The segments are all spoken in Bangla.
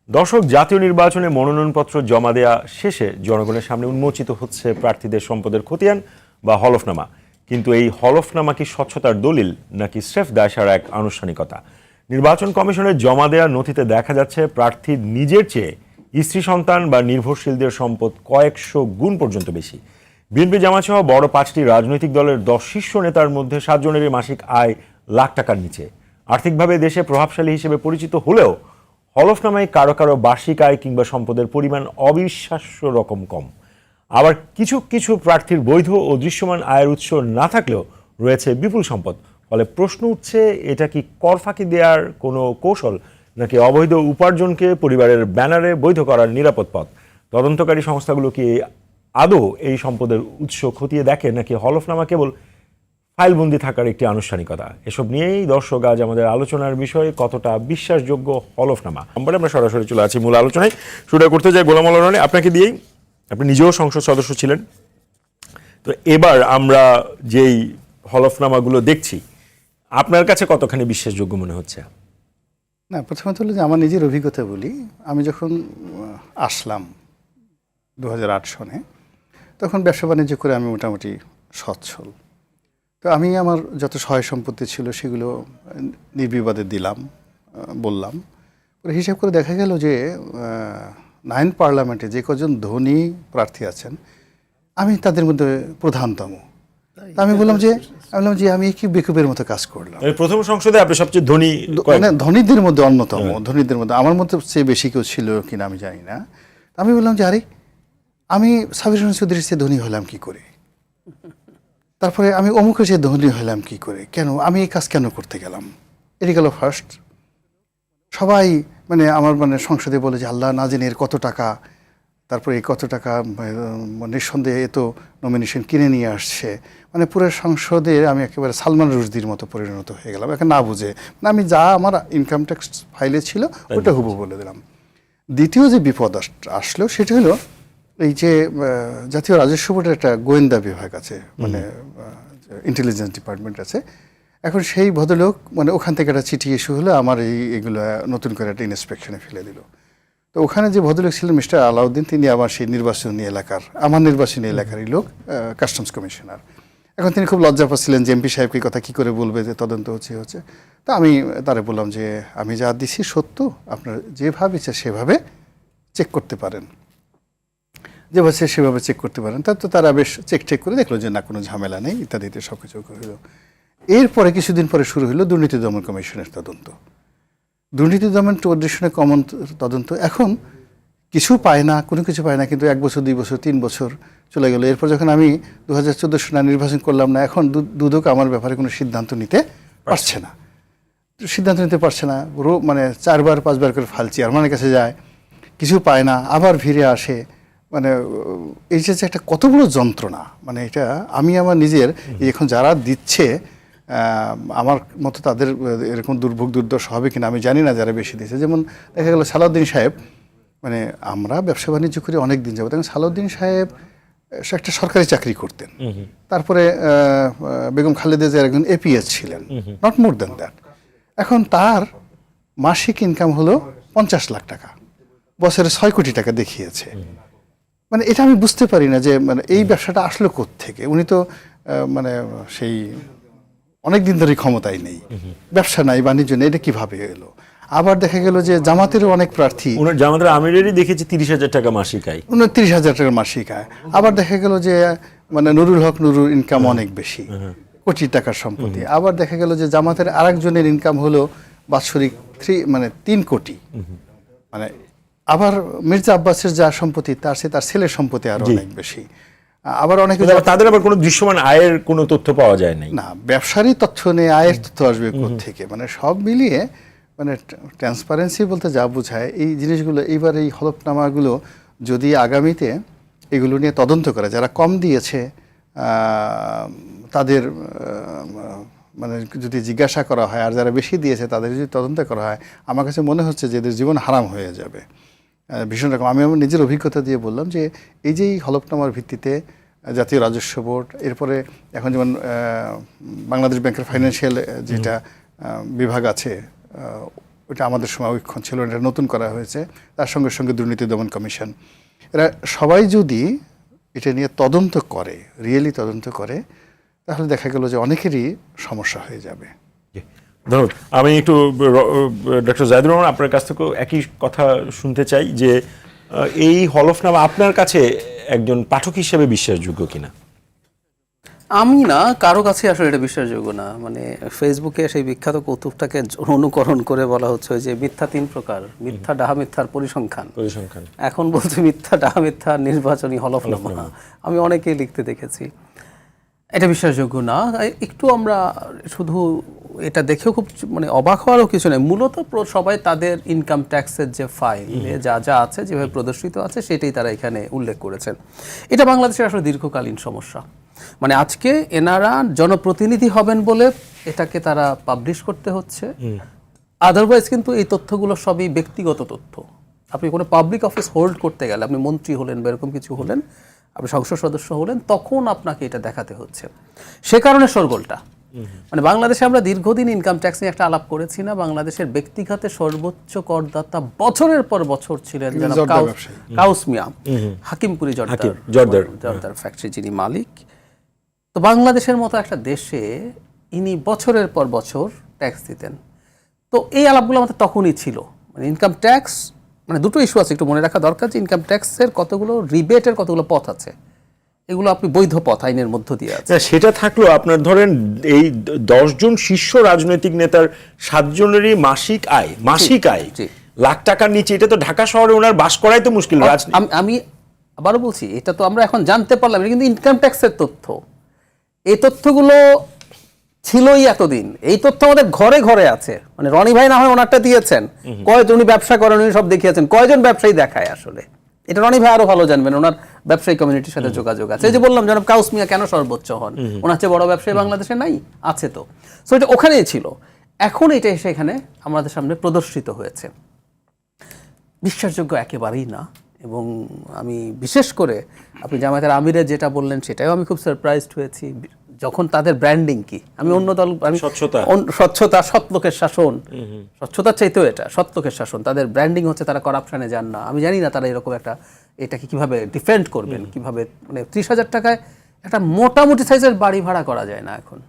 দর্শক, জাতীয় নির্বাচনে মনোনয়নপত্র জমা দেয়া শেষে জনগণের সামনে উন্মোচিত হচ্ছে প্রার্থীদের সম্পদের খতিয়ান বা হলফনামা। কিন্তু এই হলফনামা কি স্বচ্ছতার দলিল নাকি স্রেফ দায়সারা এক আনুষ্ঠানিকতা? নির্বাচন কমিশনের জমা দেয়া নথিতে দেখা যাচ্ছে প্রার্থীর নিজের চেয়ে স্ত্রী সন্তান বা নির্ভরশীলদের সম্পদ কয়েকশো গুণ পর্যন্ত বেশি। বিএনপি জামাত সহ বড় 5টি রাজনৈতিক দলের 10 শীর্ষ নেতার মধ্যে 7 জনেরই মাসিক আয় লাখ টাকার নিচে। আর্থিকভাবে দেশে প্রভাবশালী হিসেবে পরিচিত হলেও হলফনামায় কারো কারো বার্ষিক আয় কিংবা সম্পদের পরিমাণ অবিশ্বাস্য রকম কম। আবার কিছু কিছু প্রার্থীর বৈধ ও দৃশ্যমান আয়ের উৎস না থাকলেও রয়েছে বিপুল সম্পদ। ফলে প্রশ্ন উঠছে, এটা কি কর ফাঁকি দেওয়ার কোনো কৌশল নাকি অবৈধ উপার্জনকে পরিবারের ব্যানারে বৈধ করার নিরাপদ পথ? তদন্তকারী সংস্থাগুলো কি আদৌ এই সম্পদের উৎস খতিয়ে দেখে নাকি হলফনামা কেবল ফাইলবন্দি থাকার একটি আনুষ্ঠানিকতা? এসব নিয়েই দর্শক আজ আমাদের আলোচনার বিষয়ে কতটা বিশ্বাসযোগ্য হলফনামা। আমরা সরাসরি চলে আছি মূল আলোচনায়। শুরু করতে যাই গোলাম আল রনি, আপনাকে দিয়েই। আপনি নিজেও সংসদ সদস্য ছিলেন, তো এবার আমরা যেই হলফনামাগুলো দেখছি আপনার কাছে কতখানি বিশ্বাসযোগ্য মনে হচ্ছে? না, প্রথমত হলো যে আমার নিজের অভিজ্ঞতা বলি। আমি যখন আসলাম 2008 সনে, তখন ব্যবসা বাণিজ্য করে আমি মোটামুটি সচ্ছল। তো আমি আমার যত সহায় সম্পত্তি ছিল সেগুলো নির্বিবাদে দিলাম, বললাম। হিসাব করে দেখা গেল যে 9 পার্লামেন্টে যে কজন ধনী প্রার্থী আছেন, আমি তাদের মধ্যে প্রধানতম। আমি বললাম যে আমি কি বেকুবের মতো কাজ করলাম। প্রথম সংসদে আপনি সবচেয়ে ধনী, মানে ধনীদের মধ্যে অন্যতম। ধনীদের মধ্যে আমার মধ্যে চেয়ে বেশি কেউ ছিল কিনা আমি জানি না। আমি বললাম যে আরে, আমি সাবির হোসেন চৌধুরীর চেয়ে ধনী হলাম কি করে? তারপরে আমি অমুকের চেয়ে ধনী হলাম কি করে? কেন আমি এই কাজ কেন করতে গেলাম? এটি গেল ফার্স্ট। সবাই মানে আমার সংসদে বলে যে আল্লাহ না জেনে এর কত টাকা, তারপরে এই কত টাকা নিঃসন্দেহে এত নমিনেশন কিনে নিয়ে আসছে। মানে পুরো সংসদে আমি একেবারে সালমান রুশদির মতো পরিণত হয়ে গেলাম, এখন না বুঝে। মানে আমি যা আমার ইনকাম ট্যাক্স ফাইলে ছিল ওটা হুবহু বলে দিলাম। দ্বিতীয় যে বিপদ আসলো সেটা হলো এই যে জাতীয় রাজস্ব বোর্ডের একটা গোয়েন্দা বিভাগ আছে, মানে ইন্টেলিজেন্স ডিপার্টমেন্ট আছে। এখন সেই ভদ্রলোক মানে ওখান থেকে একটা চিঠি ইস্যু হলো, আমার এগুলো নতুন করে একটা ইন্সপেকশনে ফেলে দিল। তো ওখানে যে ভদ্রলোক ছিলেন মিস্টার আলাউদ্দিন, তিনি আমার সেই নির্বাচনী এলাকারই লোক, কাস্টমস কমিশনার। এখন তিনি খুব লজ্জা পাচ্ছিলেন যে এমপি সাহেবকে কথা কী করে বলবে যে তদন্ত হচ্ছে। তো আমি তারে বললাম যে আমি যা দিছি সত্য, আপনার যেভাবে ইচ্ছা সেভাবে চেক করতে পারেন, যেভাবে সেভাবে চেক করতে পারেন। তো তারা বেশ চেক করে দেখলো যে না, কোনো ঝামেলা নেই ইত্যাদিতে সব কিছু হলো। এরপরে কিছুদিন পরে শুরু হলো দুর্নীতি দমন কমিশনের তদন্ত। দুর্নীতি দমন কমিশনের কমন তদন্ত। এখন কিছু পায় না, কোনো কিছু পায় না, কিন্তু 1 বছর 2 বছর 3 বছর চলে গেল। এরপর যখন আমি 2014 সনে নির্বাচন করলাম না, এখন দুদক আমার ব্যাপারে কোনো সিদ্ধান্ত নিতে পারছে না। মানে 4বার 5বার করে ফাইল চেয়ারম্যানের কাছে যায়, কিছু পায় না, আবার ফিরে আসে। মানে এই যে একটা কত বড় যন্ত্রণা, মানে এটা আমি আমার নিজের এখন যারা দিচ্ছে আমার মতো তাদের এরকম দুর্ভোগ দুর্দশা হবে কিনা আমি জানি না, যারা বেশি দিচ্ছে। যেমন দেখা গেল সালাউদ্দিন সাহেব, মানে আমরা ব্যবসা বাণিজ্য করে অনেক দিন যাবো, সালাউদ্দিন সাহেব একটা সরকারি চাকরি করতেন। তারপরে বেগম খালেদা জিয়ার একজন এপিএস ছিলেন, নট মোর দ্যান দ্যাট। এখন তার মাসিক ইনকাম হলো 50 লাখ টাকা, বছরে 6 কোটি টাকা দেখিয়েছে। মানে এটা আমি বুঝতে পারি না যে মানে এই ব্যবসাটা আসলো কোত্থেকে। উনি তো মানে সেই অনেক দিন ধরে ক্ষমতায় নেই, ব্যবসা নাই, বাণিজ্য নেই, এটা কিভাবে এলো? আবার দেখা গেল যে জামাতেরও অনেক প্রার্থী, জামাতের আমিরেরই দেখেছি 30,000 টাকা মাসিক আয়, 29,000 টাকা মাসিক আয়। আবার দেখা গেল যে মানে নুরুল হক নুরুর ইনকাম অনেক বেশি, কোটি টাকার সম্পত্তি। আবার দেখা গেল যে জামাতের আরেকজনের ইনকাম হলো বাৎসরিক 3 কোটি। মানে আবার মির্জা আব্বাসের যা সম্পত্তি তার ছেলের সম্পত্তি আরো অনেক বেশি। আবার অনেকে তাদের আবার কোনো দৃশ্যমান আয়ের কোনো তথ্য পাওয়া যায় না। ব্যবসারই তথ্য নেই, আয়ের তথ্য আসবে কোত্থেকে? মানে সব মিলিয়ে মানে ট্রান্সপারেন্সি বলতে যা বোঝায় এই জিনিসগুলো। এইবার এই হলফনামাগুলো যদি আগামীতে এগুলো নিয়ে তদন্ত করে, যারা কম দিয়েছে তাদের মানে যদি জিজ্ঞাসা করা হয়, আর যারা বেশি দিয়েছে তাদের যদি তদন্ত করা হয়, আমার কাছে মনে হচ্ছে যে এদের জীবন হারাম হয়ে যাবে ভীষণ রকম। আমি আমার নিজের অভিজ্ঞতা দিয়ে বললাম যে এই যে হলফনামার ভিত্তিতে জাতীয় রাজস্ব বোর্ড, এরপরে এখন যেমন বাংলাদেশ ব্যাংকের ফাইন্যান্সিয়াল যেটা বিভাগ আছে, ওটা আমাদের সময় ওইক্ষণ ছিল, এটা নতুন করা হয়েছে, তার সঙ্গে সঙ্গে দুর্নীতি দমন কমিশন। এরা সবাই যদি এটা নিয়ে তদন্ত করে, রিয়েলি তদন্ত করে, তাহলে দেখা গেল যে অনেকেরই সমস্যা হয়ে যাবে। ধন্যবাদ। আমি একটু ডক্টর জাহিদুর রহমান আপনার কাছ থেকেও একই কথা শুনতে চাই যে এই হলফনামা আপনার কাছে একজন পাঠক হিসেবে বিশ্বাসযোগ্য কিনা? আমি না, কারো কাছে আসলে এটা বিশ্বাসযোগ্য না। মানে ফেসবুকে সেই বিখ্যাত কৌতুকটাকে অনুকরণ করে বলা হচ্ছে যে মিথ্যা 3 প্রকার, মিথ্যা, ডাহা মিথ্যার পরিসংখ্যান। এখন বলছে মিথ্যা, ডাহা মিথ্যা নির্বাচনী হলফনামা। আমি অনেকেই লিখতে দেখেছি, এটা বিশ্বাসযোগ্য না। একটু আমরা শুধু এটা দেখেও খুব মানে অবাক হওয়ারও কিছু নেই। মূলত সবাই তাদের ইনকাম ট্যাক্সের যে ফাইলে যা যা আছে, যেভাবে প্রদর্শিত আছে, সেটাই তারা এখানে উল্লেখ করেছেন। এটা বাংলাদেশের আসলে দীর্ঘকালীন সমস্যা। মানে আজকে এনারা জনপ্রতিনিধি হবেন বলে এটাকে তারা পাবলিশ করতে হচ্ছে, আদারওয়াইজ কিন্তু এই তথ্যগুলো সবই ব্যক্তিগত তথ্য। আপনি কোনো পাবলিক অফিস হোল্ড করতে গেলে, আপনি মন্ত্রী হলেন বা এরকম কিছু হলেন, আপনি সংসদ সদস্য হলেন, তখন আপনাকে এটা দেখাতে হচ্ছে। সে কারণে শোরগোলটা। মানে বাংলাদেশে আমরা দীর্ঘদিন ইনকাম ট্যাক্স নিয়ে একটা আলাপ করেছি না? বাংলাদেশের ব্যক্তিগতে সর্বোচ্চ করদাতা বছরের পর বছর ছিলেন কাউস মিয়া, হাকিমপুরি জর্দার ফ্যাক্টরি যিনি মালিক। তো বাংলাদেশের মতো একটা দেশে ইনি বছরের পর বছর ট্যাক্স দিতেন। তো এই আলাপগুলো আমাদের তখনই ছিল। মানে ইনকাম ট্যাক্স, মানে দুটো ইস্যু আছে একটু মনে রাখা দরকার, যে ইনকাম ট্যাক্সের কতগুলো রিবেটের কতগুলো পথ আছে, এগুলো আপনি বৈধ পথ আইনের মধ্য দিয়ে আছে। সেটা থাকলো আপনার ধরেন এই 10 জন শীর্ষ রাজনৈতিক নেতার 7 জনেরই মাসিক আয় লাখ টাকার নিচে, এটা তো ঢাকা শহরে ওনার বাস করাই তো মুশকিল। আমি আবারও বলছি, এটা তো আমরা এখন জানতে পারলাম, এটা কিন্তু ইনকাম ট্যাক্সের তথ্য। এই তথ্যগুলো ছিলই এতদিন, এই তথ্য আমাদের ঘরে ঘরে আছে। মানে রনি ভাই না হয় ওনারটা দিয়েছেন, কয়জন উনি ব্যবসা করেন উনি সব দেখিয়েছেন, কয়জন ব্যবসায়ী দেখায় আসলে, এটা রনি ভাই আরো ভালো জানবেন, ওনার ব্যবসায়ী কমিউনিটির সাথে যোগাযোগ আছে। এই যে বললাম জনাব কাউস মিয়া কেন সর্বোচ্চ হন, ওনার চেয়ে বড় ব্যবসায়ী বাংলাদেশে নাই? আছে তো। সো এটা ওখানেই ছিল, এখন এটা এসে এখানে আমাদের সামনে প্রদর্শিত হয়েছে। বিশ্বাসযোগ্য একেবারেই না। এবং আমি বিশেষ করে আপনি জামায়াতের আমিরের যেটা বললেন সেটাও আমি খুব সারপ্রাইজড হয়েছি, যখন তাদের ব্র্যান্ডিং কি, আমি অন্য দল, আমি স্বচ্ছতা, সৎলোকের শাসন, স্বচ্ছতার চাইতেও এটা সৎলোকের শাসন, তাদের ব্র্যান্ডিং হচ্ছে তারা করাপশনে যান না। আমি জানি না তারা এরকম একটা, এটাকে কিভাবে ডিফেন্ড করবেন, কিভাবে, মানে 30,000 টাকায় একটা মোটামুটি সাইজের বাড়ি ভাড়া করা যায় না এখন,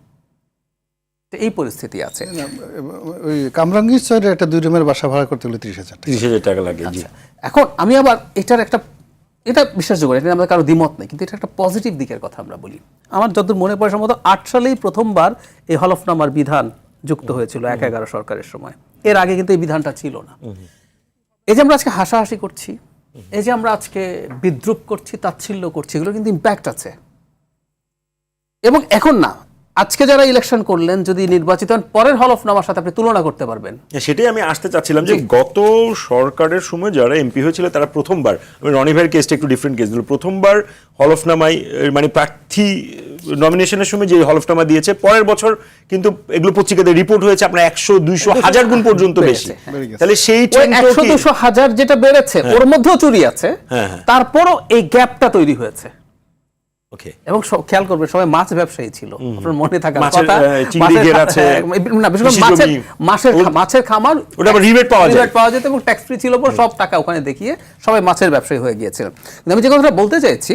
এই পরিস্থিতি আছে। ওই কামরাঙ্গীর শহরে একটা 2 রুমের বাসা ভাড়া করতে হলে 30,000 টাকা লাগে। এখন আমি আবার এটার একটা, এটা বিশ্বাসযোগ্য, এটা আমাদের কারো দ্বিমত নেই, কিন্তু এটা একটা পজিটিভ দিকের কথা আমরা বলি। আমার যতদূর মনে পড়ে সম্ভবত 8 সালেই প্রথমবার এই হলফনামার বিধান যুক্ত হয়েছিল 1/11 সরকারের সময়। এর আগে কিন্তু এই বিধানটা ছিল না। এই যে আমরা আজকে হাসাহাসি করছি, এই যে আমরা আজকে বিদ্রুপ করছি, তাচ্ছিল্য করছি, এগুলো কিন্তু ইম্প্যাক্ট আছে। এবং এখন না, আজকে যারা ইলেকশন করলেন, যদি নির্বাচিত হন, পরের হলফনামার সাথে আপনি তুলনা করতে পারবেন। সেটাই আমি আসতে চাচ্ছিলাম যে গত সরকারের সময় যারা এমপি হয়েছিল তারা প্রথমবার, আমি রনি ভাইয়ের কেসটা একটু ডিফারেন্ট কেস দিল, প্রথমবার হলফনামায় মানে প্রার্থী নমিনেশনের সময় যে হলফনামা দিয়েছে, পরের বছর কিন্তু এগুলো পত্রিকাতে রিপোর্ট হয়েছে আপনার 100, 200, 1000 গুণ পর্যন্ত বেশি। তাহলে সেই 100, 200, 1000 যেটা বেড়েছে ওর মধ্যেও চুরি আছে, তারপরও এই গ্যাপটা তৈরি হয়েছে। এবং খেয়াল করবে সবাই মাছ ব্যবসায়ী ছিল, আপনার মনে থাকার কথা, মাছের খামার, রিবেট পাওয়া যেত এবং ট্যাক্স ফ্রি ছিল, সব টাকা ওখানে দেখিয়ে সবাই মাছের ব্যবসায়ী হয়ে গিয়েছিলেন। আমি যে কথাটা বলতে চাইছি,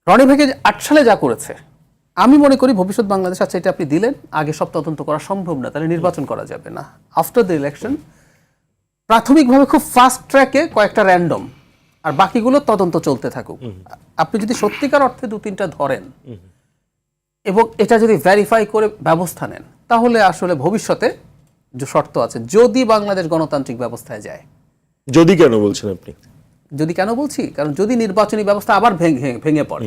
রনি ভাইকে 8 সালে যা করেছে, আমি মনে করি ভবিষ্যৎ বাংলাদেশ, আচ্ছা এটা আপনি দিলেন, আগে সব তদন্ত করা সম্ভব না, তাহলে নির্বাচন করা যাবে না। আফটার দ্য ইলেকশন প্রাথমিকভাবে খুব ফাস্ট ট্র্যাকে কয়েকটা র্যান্ডম, আর বাকিগুলো তদন্ত চলতে থাকুক। আপনি যদি সত্যিকার অর্থে 2-3টা ধরেন এবং এটা যদি ভেরিফাই করে ব্যবস্থা নেন, তাহলে আসলে ভবিষ্যতে যে শর্ত আছে, যদি বাংলাদেশ গণতান্ত্রিক ব্যবস্থায় যায়। যদি কেন বলছেন আপনি? যদি কেন বলছি, কারণ যদি নির্বাচনী ব্যবস্থা আবার ভেঙে পড়ে,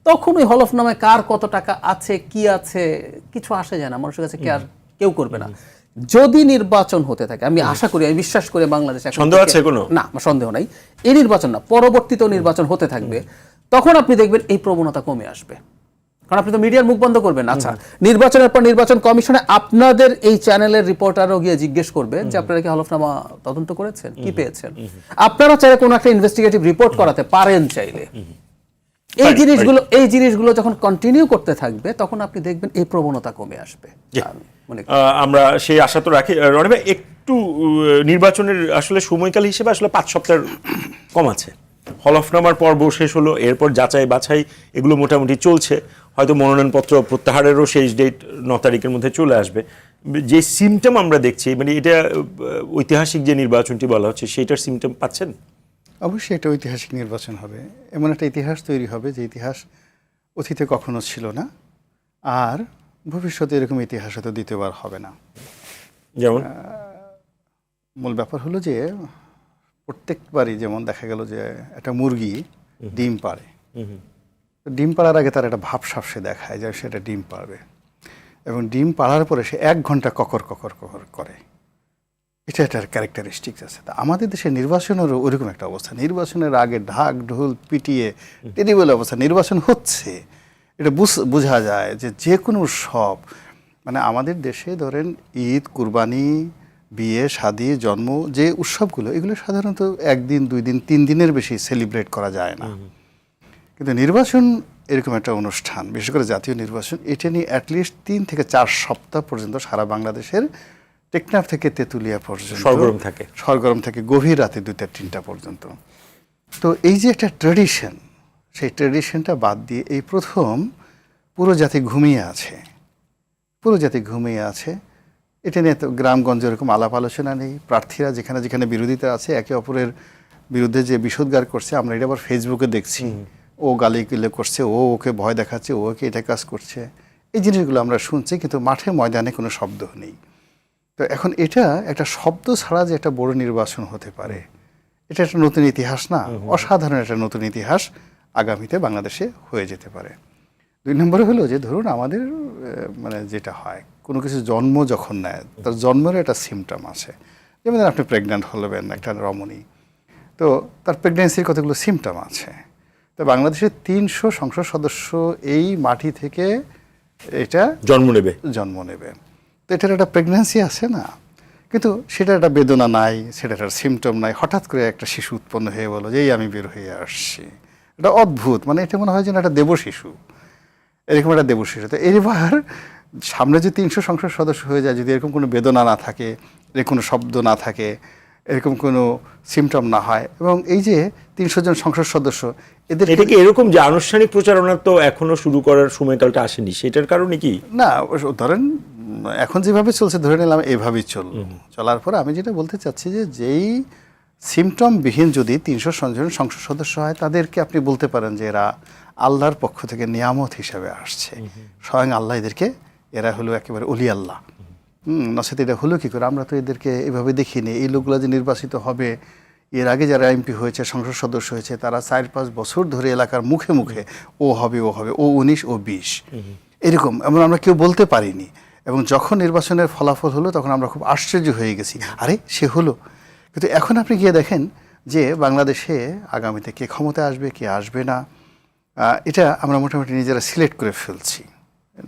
তখন ওই হলফনামায় কার কত টাকা আছে, কি আছে, কিছু আসে যায় না, মানুষের কাছে কেউ করবে না। যদি নির্বাচন হতে থাকে, আমি আশা করি, আমি বিশ্বাস করি বাংলাদেশ, সন্দেহ আছে কোনো? না, সন্দেহ নাই, এই নির্বাচন না, পরবর্তীতেও নির্বাচন হতে থাকবে, তখন আপনি দেখবেন এই প্রবণতা কমে আসবে। কারণ আপনি তো মিডিয়ার মুখ বন্ধ করবেন। আচ্ছা, নির্বাচনের পর নির্বাচন কমিশনে আপনাদের এই চ্যানেলের রিপোর্টারও গিয়ে জিজ্ঞেস করবে যে আপনারা কি হলফনামা তদন্ত করেছেন, কি পেয়েছেন। আপনারা চাইলে কোনো একটা ইনভেস্টিগেটিভ রিপোর্ট করাতে পারেন চাইলে। এই জিনিসগুলো যখন কন্টিনিউ করতে থাকবে, তখন আপনি দেখবেন এই প্রবণতা কমে আসবে। আমরা সেই আশা তো রাখি। রনি ভাই, একটু নির্বাচনের আসলে সময়কাল হিসেবে আসলে 5 সপ্তাহ কম আছে। হলফনামার পর্ব শেষ হলো, এরপর যাচাই বাছাই এগুলো মোটামুটি চলছে, হয়তো মনোনয়নপত্র প্রত্যাহারেরও শেষ ডেট 9 তারিখের মধ্যে চলে আসবে। যে সিমটম আমরা দেখছি, মানে এটা ঐতিহাসিক যে নির্বাচনটি বলা হচ্ছে সেটার সিমটম পাচ্ছেন? অবশ্যই এটা ঐতিহাসিক নির্বাচন হবে, এমন একটা ইতিহাস তৈরি হবে যে ইতিহাস অতীতে কখনো ছিল না, আর ভবিষ্যতে এরকম ইতিহাস হয়তো দ্বিতীয়বার হবে না। যেমন মূল ব্যাপার হলো যে প্রত্যেকবারই যেমন দেখা গেল যে একটা মুরগি ডিম পাড়ে, ডিম পাড়ার আগে তার একটা ভাবসাব সে দেখায় যে সেটা ডিম পাড়বে, এবং ডিম পাড়ার পরে সে 1 ঘন্টা ককর ককর ককর করে। এটা এটার ক্যারেক্টারিস্টিক্স আছে। তা আমাদের দেশে নির্বাচনেরও ওইরকম একটা অবস্থা, নির্বাচনের আগে ঢাক ঢোল পিটিয়ে টেরিবল অবস্থা, নির্বাচন হচ্ছে এটা বোঝা যায় যে কোনো উৎসব, মানে আমাদের দেশে ধরেন ঈদ, কুরবানি, বিয়ে, শাদী, জন্ম, যে উৎসবগুলো এগুলো সাধারণত 1 দিন 2 দিন 3 দিনের বেশি সেলিব্রেট করা যায় না, কিন্তু নির্বাচন এরকম একটা অনুষ্ঠান, বিশেষ করে জাতীয় নির্বাচন, এটা নিয়ে অ্যাটলিস্ট 3 থেকে 4 সপ্তাহ পর্যন্ত সারা বাংলাদেশের টেকনাফ থেকে তেঁতুলিয়া পর্যন্ত সরগরম থাকে গভীর রাতে 2টা 3টা পর্যন্ত। তো এই যে একটা ট্র্যাডিশন, সেই ট্র্যাডিশনটা বাদ দিয়ে এই প্রথম পুরো জাতি ঘুমিয়ে আছে, পুরো জাতি ঘুমিয়ে আছে। এটা নিয়ে তো গ্রামগঞ্জে এরকম আলাপ আলোচনা নেই, প্রার্থীরা যেখানে যেখানে বিরোধিতা আছে একে অপরের বিরুদ্ধে যে বিষোদ্গার করছে, আমরা এটা আবার ফেসবুকে দেখছি, ও গালিগালাজ করছে, ও ওকে ভয় দেখাচ্ছে, ও ওকে এটা কাজ করছে, এই জিনিসগুলো আমরা শুনছি, কিন্তু মাঠে ময়দানে কোনো শব্দ নেই। তো এখন এটা একটা শব্দ ছাড়া যে একটা বড় নির্বাচন হতে পারে, এটা একটা নতুন ইতিহাস না, অসাধারণ একটা নতুন ইতিহাস আগামীতে বাংলাদেশে হয়ে যেতে পারে। 2 নম্বরে হলো যে ধরুন আমাদের মানে যেটা হয়, কোনো কিছু জন্ম যখন নেয় তার জন্মেরও একটা সিমটম আছে। যেমন আপনি প্রেগন্যান্ট হলেন একটা রমণী, তো তার প্রেগন্যান্সির কতগুলো সিমটম আছে। তো বাংলাদেশের 300 সংসদ সদস্য এই মাটি থেকে এটা জন্ম নেবে, তো এটার একটা প্রেগন্যান্সি আছে না, কিন্তু সেটা একটা বেদনা নাই, সেটা একটা সিমটম নাই। হঠাৎ করে একটা শিশু উৎপন্ন হয়ে বলো যে এই আমি বের হয়ে আসছি, এটা অদ্ভুত, মানে এটা মনে হয় যেন একটা দেব শিশু, এরকম একটা দেব শিশু। তো এবার সামনে যে 300 সংসদ সদস্য হয়ে যায়, যদি এরকম কোনো বেদনা না থাকে, এর কোনো শব্দ না থাকে, এরকম কোনো সিমটম না হয়, এবং এই যে 300 জন সংসদ সদস্য এদের এটা কি এরকম যে আনুষ্ঠানিক প্রচারণা তো এখনো শুরু করার সময়কালটা আসেনি, সেটার কারণে কি না, ধরেন এখন যেভাবে চলছে ধরে নিলাম এভাবেই চলার পর আমি যেটা বলতে চাচ্ছি যে যেই সিমটম বিহীন যদি 300 জন সংসদ সদস্য হয়, তাদেরকে আপনি বলতে পারেন যে এরা আল্লাহর পক্ষ থেকে নিয়ামত হিসাবে আসছে, স্বয়ং আল্লাহ এরা হলো একেবারে অলি আল্লাহ। নচেত এটা হলো কি করে, আমরা তো এদেরকে এভাবে দেখিনি। এই লোকগুলো যে নির্বাচিত হবে, এর আগে যারা এমপি হয়েছে, সংসদ সদস্য হয়েছে, তারা 4-5 বছর ধরে এলাকার মুখে মুখে ও হবে, ও 19, ও 20, এরকম এমন আমরা কেউ বলতে পারিনি। এবং যখন নির্বাচনের ফলাফল হলো তখন আমরা খুব আশ্চর্য হয়ে গেছি, আরে সে হলো। কিন্তু এখন আপনি গিয়ে দেখেন যে বাংলাদেশে আগামীতে কে ক্ষমতায় আসবে, কে আসবে না, এটা আমরা মোটামুটি নিজেরা সিলেক্ট করে ফেলছি,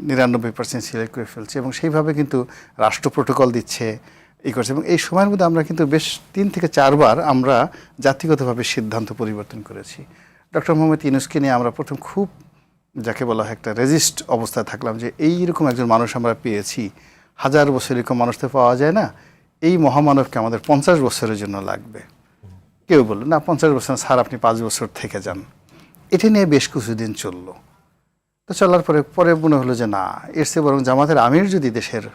99% সিলেক্ট করে ফেলছি, এবং সেইভাবে কিন্তু রাষ্ট্র প্রোটোকল দিচ্ছে, এই করছে। এবং এই সময়ের মধ্যে আমরা কিন্তু বেশ 3 থেকে 4 বার আমরা জাতিগতভাবে সিদ্ধান্ত পরিবর্তন করেছি। ডক্টর মোহাম্মদ ইউনূসকে নিয়ে আমরা প্রথম খুব যাকে বলা হয় একটা রেজিস্ট অবস্থায় থাকলাম যে এইরকম একজন মানুষ আমরা পেয়েছি, 1000 বছর এরকম মানুষ তো পাওয়া যায় না, এই মহামানবকে আমাদের 50 বছরের জন্য লাগবে। কেউ বলল না 50 বছর স্যার, আপনি 5 বছর থেকে যান। এটা নিয়ে বেশ কিছুদিন চললো। তো চলার পরে মনে হলো যে না, এর চেয়ে বরং জামাতের আমির যদি দেশের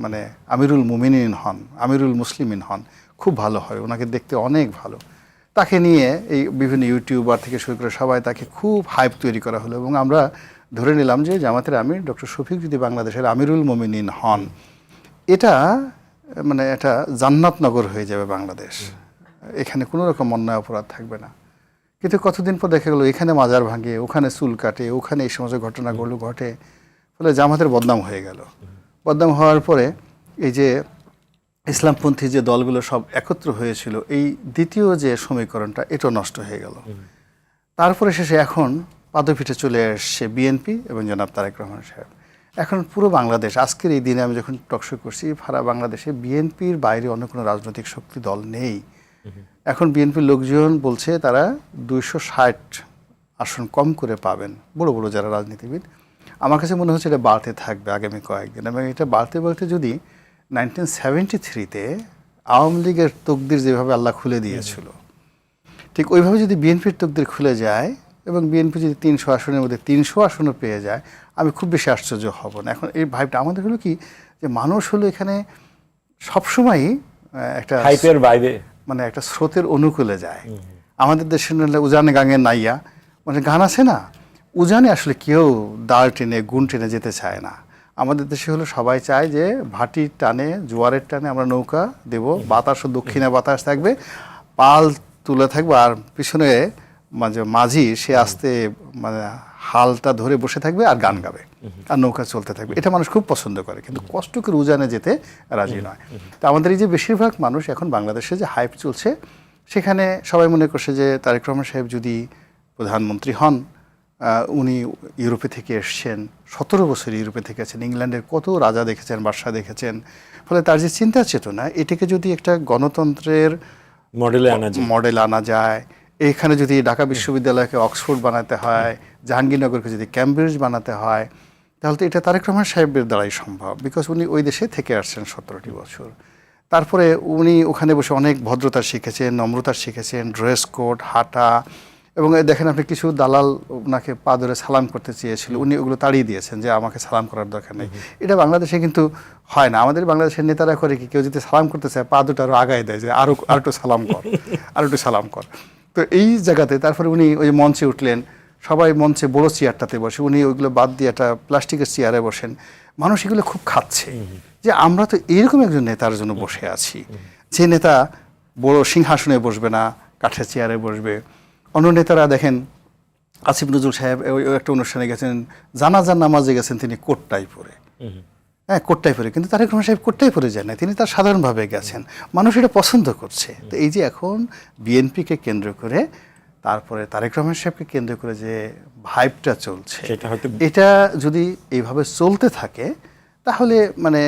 মানে আমিরুল মুমিনিন হন, আমিরুল মুসলিমিন হন, খুব ভালো হয়, ওনাকে দেখতে অনেক ভালো। তাকে নিয়ে এই বিভিন্ন ইউটিউবার থেকে শুরু করে সবাই তাকে খুব হাইপ তৈরি করা হলো, এবং আমরা ধরে নিলাম যে জামাতের আমির ডক্টর শফিক যদি বাংলাদেশের আমিরুল মুমিনিন হন, এটা মানে এটা জান্নাতনগর হয়ে যাবে বাংলাদেশ, এখানে কোনো রকম অন্যায় অপরাধ থাকবে না। কিন্তু কতদিন পর দেখা গেলো এখানে মাজার ভাঙে, ওখানে চুল কাটে, ওখানে এই সমস্ত ঘটনাগুলো ঘটে, ফলে জামাতের বদনাম হয়ে গেল। বদনাম হওয়ার পরে এই যে ইসলামপন্থী যে দলগুলো সব একত্র হয়েছিল, এই দ্বিতীয় যে সমীকরণটা, এটা নষ্ট হয়ে গেল। তারপরে শেষে এখন পাদপীঠে চলে আসছে বিএনপি এবং জনাব তারেক রহমান সাহেব। এখন পুরো বাংলাদেশ, আজকের এই দিনে আমি যখন টকশো করছি, সারা বাংলাদেশে বিএনপির বাইরে অন্য কোনো রাজনৈতিক শক্তি দল নেই। এখন বিএনপির লোকজন বলছে তারা 260 আসন কম করে পাবেন, বড় বড় যারা রাজনীতিবিদ। আমার কাছে মনে হচ্ছে এটা বাড়তে থাকবে আগামী কয়েকদিন, এবং এটা বাড়তে বাড়তে যদি 1973-তে আওয়ামী লীগের তকদির যেভাবে আল্লাহ খুলে দিয়েছিল, ঠিক ওইভাবে যদি বিএনপির তকদির খুলে যায় এবং বিএনপি যদি 300 আসনের মধ্যে 300 আসনও পেয়ে যায়, আমি খুব বেশি আশ্চর্য হব না। এখন এই ভাইবটা আমাদের হলো কি, যে মানুষ হলো এখানে সবসময়ই একটা হাইপের বাইরে মানে একটা স্রোতের অনুকূলে যায়। আমাদের দেশের উজানে গাঙের নাইয়া, মানে গান আছে না, উজানে আসলে কেউ দাঁড় টেনে গুণ টেনে যেতে চায় না। আমাদের দেশে হলো সবাই চায় যে ভাটির টানে, জোয়ারের টানে আমরা নৌকা দেব, বাতাস ও দক্ষিণে বাতাস থাকবে, পাল তুলে থাকবে, আর পিছনে মাঝি সে আস্তে মানে হালটা ধরে বসে থাকবে আর গান গাবে, আর নৌকা চলতে থাকবে। এটা মানুষ খুব পছন্দ করে, কিন্তু কষ্ট করে উজানে যেতে রাজি নয়। তো আমাদের এই যে বেশিরভাগ মানুষ এখন বাংলাদেশে যে হাইপ চলছে, সেখানে সবাই মনে করছে যে তারেক রহমান সাহেব যদি প্রধানমন্ত্রী হন, উনি ইউরোপে থেকে এসছেন, 17 বছর ইউরোপে থেকে আছেন, ইংল্যান্ডের কত রাজা দেখেছেন, বাদশা দেখেছেন, ফলে তার যে চিন্তা চেতনা, এটাকে যদি একটা গণতন্ত্রের মডেল আনা যায়, এখানে যদি ঢাকা বিশ্ববিদ্যালয়কে অক্সফোর্ড বানাতে হয়, জাহাঙ্গীরনগরকে যদি ক্যামব্রিজ বানাতে হয়, তাহলে তো এটা তারেক রহমান সাহেবের দ্বারাই সম্ভব, বিকজ উনি ওই দেশে থেকে আসছেন 17টি বছর। তারপরে উনি ওখানে বসে অনেক ভদ্রতা শিখেছেন, নম্রতা শিখেছেন, ড্রেস কোড, হাঁটা, এবং দেখেন আপনি কিছু দালাল ওনাকে পা ধরে সালাম করতে চেয়েছিল, উনি ওগুলো তাড়িয়ে দিয়েছেন যে আমাকে সালাম করার দরকার নেই। এটা বাংলাদেশে কিন্তু হয় না। আমাদের বাংলাদেশের নেতারা করে কি, কেউ যদি সালাম করতে চায় পা দুটো আরও আগায় দেয় যে আরও একটু সালাম কর, আর একটু সালাম কর। তো এই জায়গাতে তারপরে উনি ওই মঞ্চে উঠলেন, সবাই মঞ্চে বড় চেয়ারটাতে বসে, উনি ওইগুলো বাদ দিয়ে একটা প্লাস্টিকের চেয়ারে বসেন। মানুষ এগুলো খুব খাচ্ছে যে আমরা তো এরকম একজন নেতার জন্য বসে আছি, যে নেতা বড় সিংহাসনে বসবে না, কাঠের চেয়ারে বসবে। অন্য নেতারা দেখেন, আসিফ নজরুল সাহেব ওই একটা অনুষ্ঠানে গেছেন, জানাজার নামাজে গেছেন তিনি কোটটাই পরে, হ্যাঁ কোটটাই পরে, কিন্তু তারেক রহমান সাহেব কোটটাই পরে যায় না, তিনি তার সাধারণভাবে গেছেন। মানুষ এটা পছন্দ করছে। তো এই যে এখন বিএনপিকে কেন্দ্র করে, তারপরে তারেক রহমান সাহেবকে কেন্দ্র করে যে ভাইবটা চলছে, এটা যদি এইভাবে চলতে থাকে, তাহলে মানে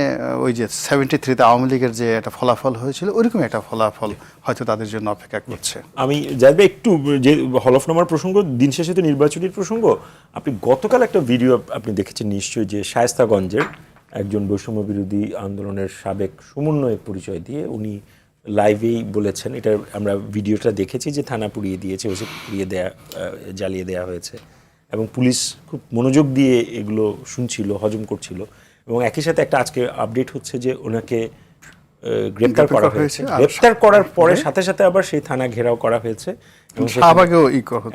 ওই যে 73-তে আওয়ামী লীগের যে একটা ফলাফল হয়েছিল, ওইরকম একটা ফলাফল হয়তো তাদের জন্য অপেক্ষা করছে। আমি যাইবে একটু যে হলফনামার প্রসঙ্গ, দিন শেষে তো নির্বাচনের প্রসঙ্গ। আপনি গতকাল একটা ভিডিও আপনি দেখেছেন নিশ্চয়ই, যে শায়েস্তাগঞ্জের একজন বৈষম্য বিরোধী আন্দোলনের সাবেক সমন্বয়ক পরিচয় দিয়ে উনি লাইভেই বলেছেন, এটা আমরা ভিডিওটা দেখেছি, যে থানা পুড়িয়ে দিয়েছে, ওসব পুড়িয়ে দেয়া, জ্বালিয়ে দেওয়া হয়েছে, এবং পুলিশ খুব মনোযোগ দিয়ে এগুলো শুনছিল, হজম করছিল। এবং একই সাথে একটা আজকে আপডেট হচ্ছে যে ওনাকে গ্রেপ্তার করা হয়েছে। গ্রেপ্তার করার পরে সাথে সাথে আবার সেই থানা ঘেরাও করা হয়েছে,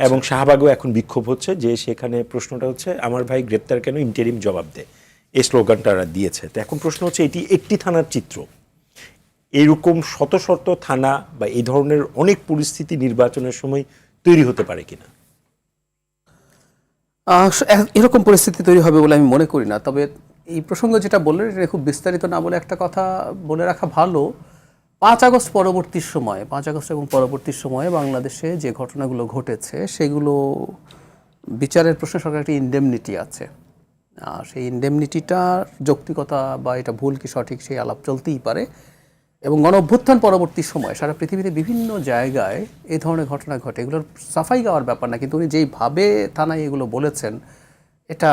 এবং শাহবাগেও এখন বিক্ষোভ হচ্ছে, যে সেখানে প্রশ্নটা হচ্ছে আমার ভাই গ্রেপ্তার কেন, ইন্টারিম জবাব দে, এই স্লোগানটা দিয়েছে। তো এখন প্রশ্ন হচ্ছে, এটি একটি থানার চিত্র, এইরকম শত শত থানা বা এই ধরনের অনেক পরিস্থিতি নির্বাচনের সময় তৈরি হতে পারে কিনা? এরকম পরিস্থিতি তৈরি হবে বলে আমি মনে করি না। তবে এই প্রসঙ্গ যেটা বললেন, এটা খুব বিস্তারিত না বলে একটা কথা বলে রাখা ভালো। 5 আগস্ট এবং পরবর্তী সময়ে বাংলাদেশে যে ঘটনাগুলো ঘটেছে, সেগুলো বিচারের প্রশ্নে সরকার একটা ইনডেমনিটি আছে। সেই ইনডেমনিটিটার যৌক্তিকতা বা এটা ভুল কি সঠিক, সেই আলাপ চলতেই পারে। এবং গণ-অভ্যুত্থান পরবর্তী সময় সারা পৃথিবীতে বিভিন্ন জায়গায় এই ধরনের ঘটনা ঘটে, এগুলোর সাফাই গাওয়ার ব্যাপার না, কিন্তু উনি যেইভাবে থানায় এগুলো বলেছেন, এটা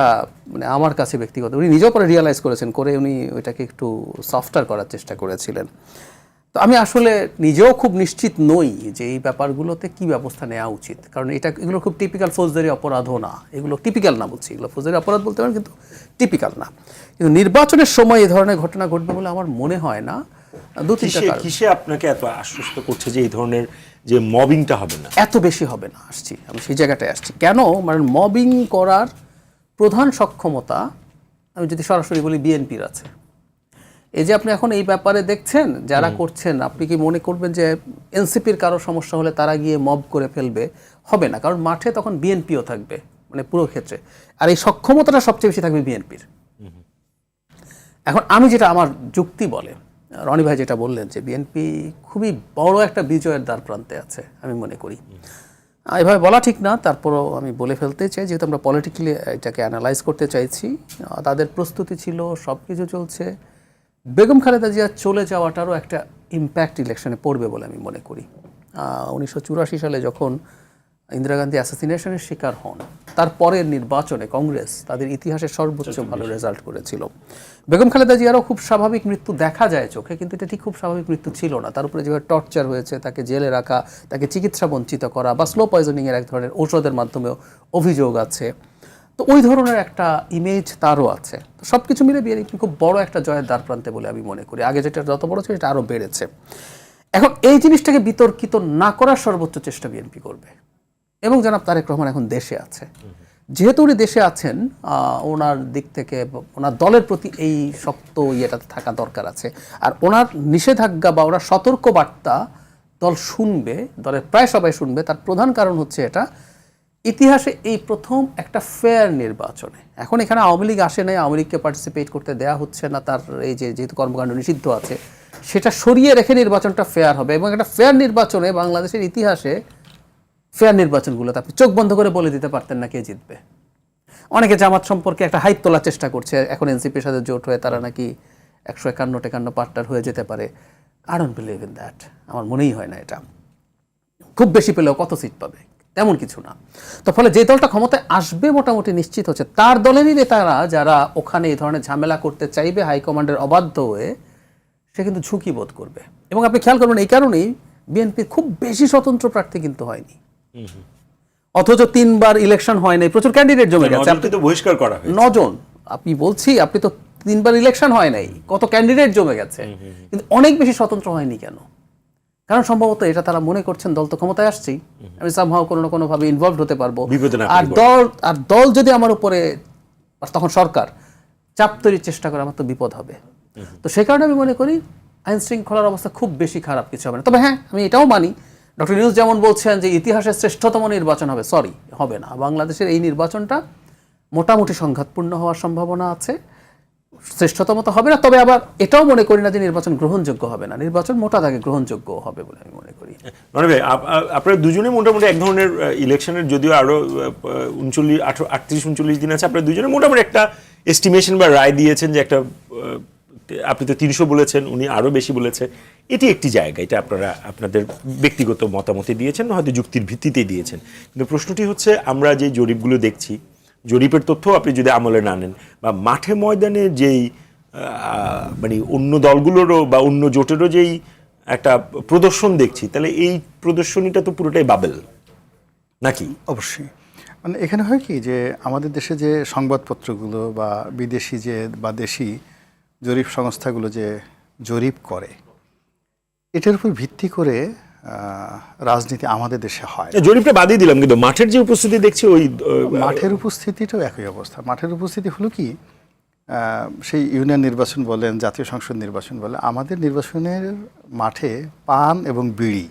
মানে আমার কাছে ব্যক্তিগত, উনি নিজেও পরে রিয়েলাইজ করেছেন, করে উনি ওইটাকে একটু সফটার করার চেষ্টা করেছিলেন। তো আমি আসলে নিজেও খুব নিশ্চিত নই যে এই ব্যাপারগুলোতে কি ব্যবস্থা নেওয়া উচিত, কারণ এগুলো খুব টিপিক্যাল ফৌজদারি অপরাধও না, এগুলো টিপিক্যাল না বলছি, এগুলো ফৌজদারি অপরাধ বলতে পারেন কিন্তু টিপিক্যাল না। কিন্তু নির্বাচনের সময় এই ধরনের ঘটনা ঘটবে বলে আমার মনে হয় না। 2-3টা কারণ। কিসে আপনাকে এত আশ্বস্ত করছে যে এই ধরনের যে মবিংটা হবে না, এত বেশি হবে না? আমি সেই জায়গাটায় আসছি কেন, মানে মবিং করার প্রধান সক্ষমতা, আমি যদি সরাসরি বলি, বিএনপির আছে। এই যে আপনি এখন এই ব্যাপারে দেখছেন যারা করছেন, আপনি কি মনে করবেন যে এনসিপির কারো সমস্যা হলে তারা গিয়ে মব করে ফেলবে? হবে না, কারণ মাঠে তখন বিএনপিও থাকবে, মানে পুরো ক্ষেত্রে, আর এই সক্ষমতাটা সবচেয়ে বেশি থাকবে বিএনপির। এখন আমি যেটা, আমার যুক্তি বলে, রনি ভাই যেটা বললেন, যে বিএনপি খুবই বড় একটা বিজয়ের দ্বার প্রান্তে আছে, আমি মনে করি। এভাবে বলা ঠিক না, তারপরও আমি বলে ফেলতে চাই, যেহেতু আমরা পলিটিক্যালি এটাকে অ্যানালাইজ করতে চাইছি। তাদের প্রস্তুতি ছিল, সব কিছু চলছে। বেগম খালেদা জিয়া চলে যাওয়াটারও একটা ইম্প্যাক্ট ইলেকশনে পড়বে বলে আমি মনে করি। 1984 সালে যখন ইন্দিরা গান্ধী অ্যাসাসিনেশনের শিকার হন, তারপরের নির্বাচনে কংগ্রেস তাদের ইতিহাসের সর্বোচ্চ ভালো রেজাল্ট করেছিল। বেগম খালেদা জিয়ারও খুব স্বাভাবিক মৃত্যু দেখা যায় চোখে, কিন্তু এটা ঠিক খুব স্বাভাবিক মৃত্যু ছিল না। তার উপরে যেভাবে টর্চার হয়েছে, তাকে জেলে রাখা, তাকে চিকিৎসা বঞ্চিত করা বা স্লো পয়জনিংয়ের এক ধরনের ঔষধের মাধ্যমেও অভিযোগ আছে। তো ওই ধরনের একটা ইমেজ তারও আছে। তো সব কিছু মিলে বিএনপি খুব বড় একটা জয়ের দ্বার প্রান্তে বলে আমি মনে করি। আগে যেটা যত বড় ছিল সেটা আরও বেড়েছে। এখন এই জিনিসটাকে বিতর্কিত না করার সর্বোচ্চ চেষ্টা বিএনপি করবে। এবং জনাব তারেক রহমান এখন দেশে আছে, যেহেতু উনি দেশে আছেন, ওনার দিক থেকে ওনার দলের প্রতি এই শক্ত ইয়েটাতে থাকা দরকার আছে। আর ওনার নিষেধাজ্ঞা বা ওনার সতর্ক বার্তা দল শুনবে, দলের প্রায় সবাই শুনবে। তার প্রধান কারণ হচ্ছে এটা, ইতিহাসে এই প্রথম একটা ফেয়ার নির্বাচনে। এখন এখানে আওয়ামী লীগ আসে নাই, আওয়ামী লীগকে পার্টিসিপেট করতে দেওয়া হচ্ছে না, তার এই যেহেতু কর্মকাণ্ড নিষিদ্ধ আছে, সেটা সরিয়ে রেখে নির্বাচনটা ফেয়ার হবে। এবং একটা ফেয়ার নির্বাচনে বাংলাদেশের ইতিহাসে ফেয়ার নির্বাচনগুলোতে আপনি চোখ বন্ধ করে বলে দিতে পারতেন না কে জিতবে। অনেকে জামাত সম্পর্কে একটা হাইপ তোলার চেষ্টা করছে, এখন এনসিপির সাথে জোট হয়ে তারা নাকি 151-53 পার্টনার হয়ে যেতে পারে। I don't believe in that. আমার মনেই হয় না এটা। খুব বেশি পেলেও কত সিট পাবে, তেমন কিছু না। তো ফলে যে দলটা ক্ষমতায় আসবে মোটামুটি নিশ্চিত হচ্ছে, তার দলেরই নেতারা যারা ওখানে এই ধরনের ঝামেলা করতে চাইবে হাইকমান্ডের অবাধ্য হয়ে, সে কিন্তু ঝুঁকি বোধ করবে। এবং আপনি খেয়াল করবেন এই কারণেই বিএনপির খুব বেশি স্বতন্ত্র প্রার্থী কিন্তু হয়নি, অথচ 3 বার ইলেকশন হয় নাই, প্রচুর ক্যান্ডিডেট জমে গেছে। আপনি তো বহিষ্কার করা হয়েছে 9 জন, আপনি বলছি আপনি তো 3 বার ইলেকশন হয় নাই, কত ক্যান্ডিডেট জমে গেছে, কিন্তু অনেক বেশি স্বতন্ত্র হয়নি কেন? কারণ সম্ভবত এটা তারা মনে করছেন দল তো ক্ষমতায় আসছেই, আমি সামহাও কোনো না কোনো ভাবে ইনভলভ হতে পারবো। আর দল যদি আমার উপরে, তখন সরকার চাপ তৈরির চেষ্টা করে, আমার তো বিপদ হবে। তো সেই কারণে আমি মনে করি আইন শৃঙ্খলার অবস্থা খুব বেশি খারাপ কিছু হবে না। তবে হ্যাঁ, আমি এটাও মানি, ডক্টর নিউজ যেমন বলছেন যে ইতিহাসের শ্রেষ্ঠতম নির্বাচন হবে, সরি, হবে না। বাংলাদেশের এই নির্বাচনটা মোটামুটি সংঘাতপূর্ণ হওয়ার সম্ভাবনা আছে। শ্রেষ্ঠতম তো হবে না, তবে আবার এটাও মনে করি না যে নির্বাচন গ্রহণযোগ্য হবে না। নির্বাচন মোটা দাগে গ্রহণযোগ্য হবে বলে আমি মনে করি। মানে ভাই, আপনারা দুজনে মোটামুটি এক ধরনের ইলেকশনের, যদিও আরো 38-39 দিন আছে, আপনারা দুজনে মোটামুটি একটা এস্টিমেশন বা রায় দিয়েছেন যে একটা, আপনি তো 300 বলেছেন, উনি আরো বেশি বলেছে। এটি একটি জায়গা, এটা আপনারা আপনাদের ব্যক্তিগত মতামতে দিয়েছেন, হয়তো যুক্তির ভিত্তিতেই দিয়েছেন। কিন্তু প্রশ্নটি হচ্ছে, আমরা যে জরিপগুলো দেখছি, জরিপের তথ্য আপনি যদি আমলে না নেন, বা মাঠে ময়দানে যেই মানে অন্য দলগুলোরও বা অন্য জোটেরও যেই একটা প্রদর্শন দেখছি, তাহলে এই প্রদর্শনীটা তো পুরোটাই বাবেল নাকি? অবশ্যই। মানে এখানে হয় কি, যে আমাদের দেশে যে সংবাদপত্রগুলো বা বিদেশি যে বা দেশি জরিপ সংস্থাগুলো যে জরিপ করে, এটার উপর ভিত্তি করে রাজনীতি আমাদের দেশে হয়। জরিপটা বাদই দিলাম, কিন্তু মাঠের যে উপস্থিতি দেখছি, ওই মাঠের উপস্থিতিটাও একই অবস্থা। মাঠের উপস্থিতি হলো কি, সেই ইউনিয়ন নির্বাচন বলেন, জাতীয় সংসদ নির্বাচন বলেন, আমাদের নির্বাচনের মাঠে পান এবং বিড়ি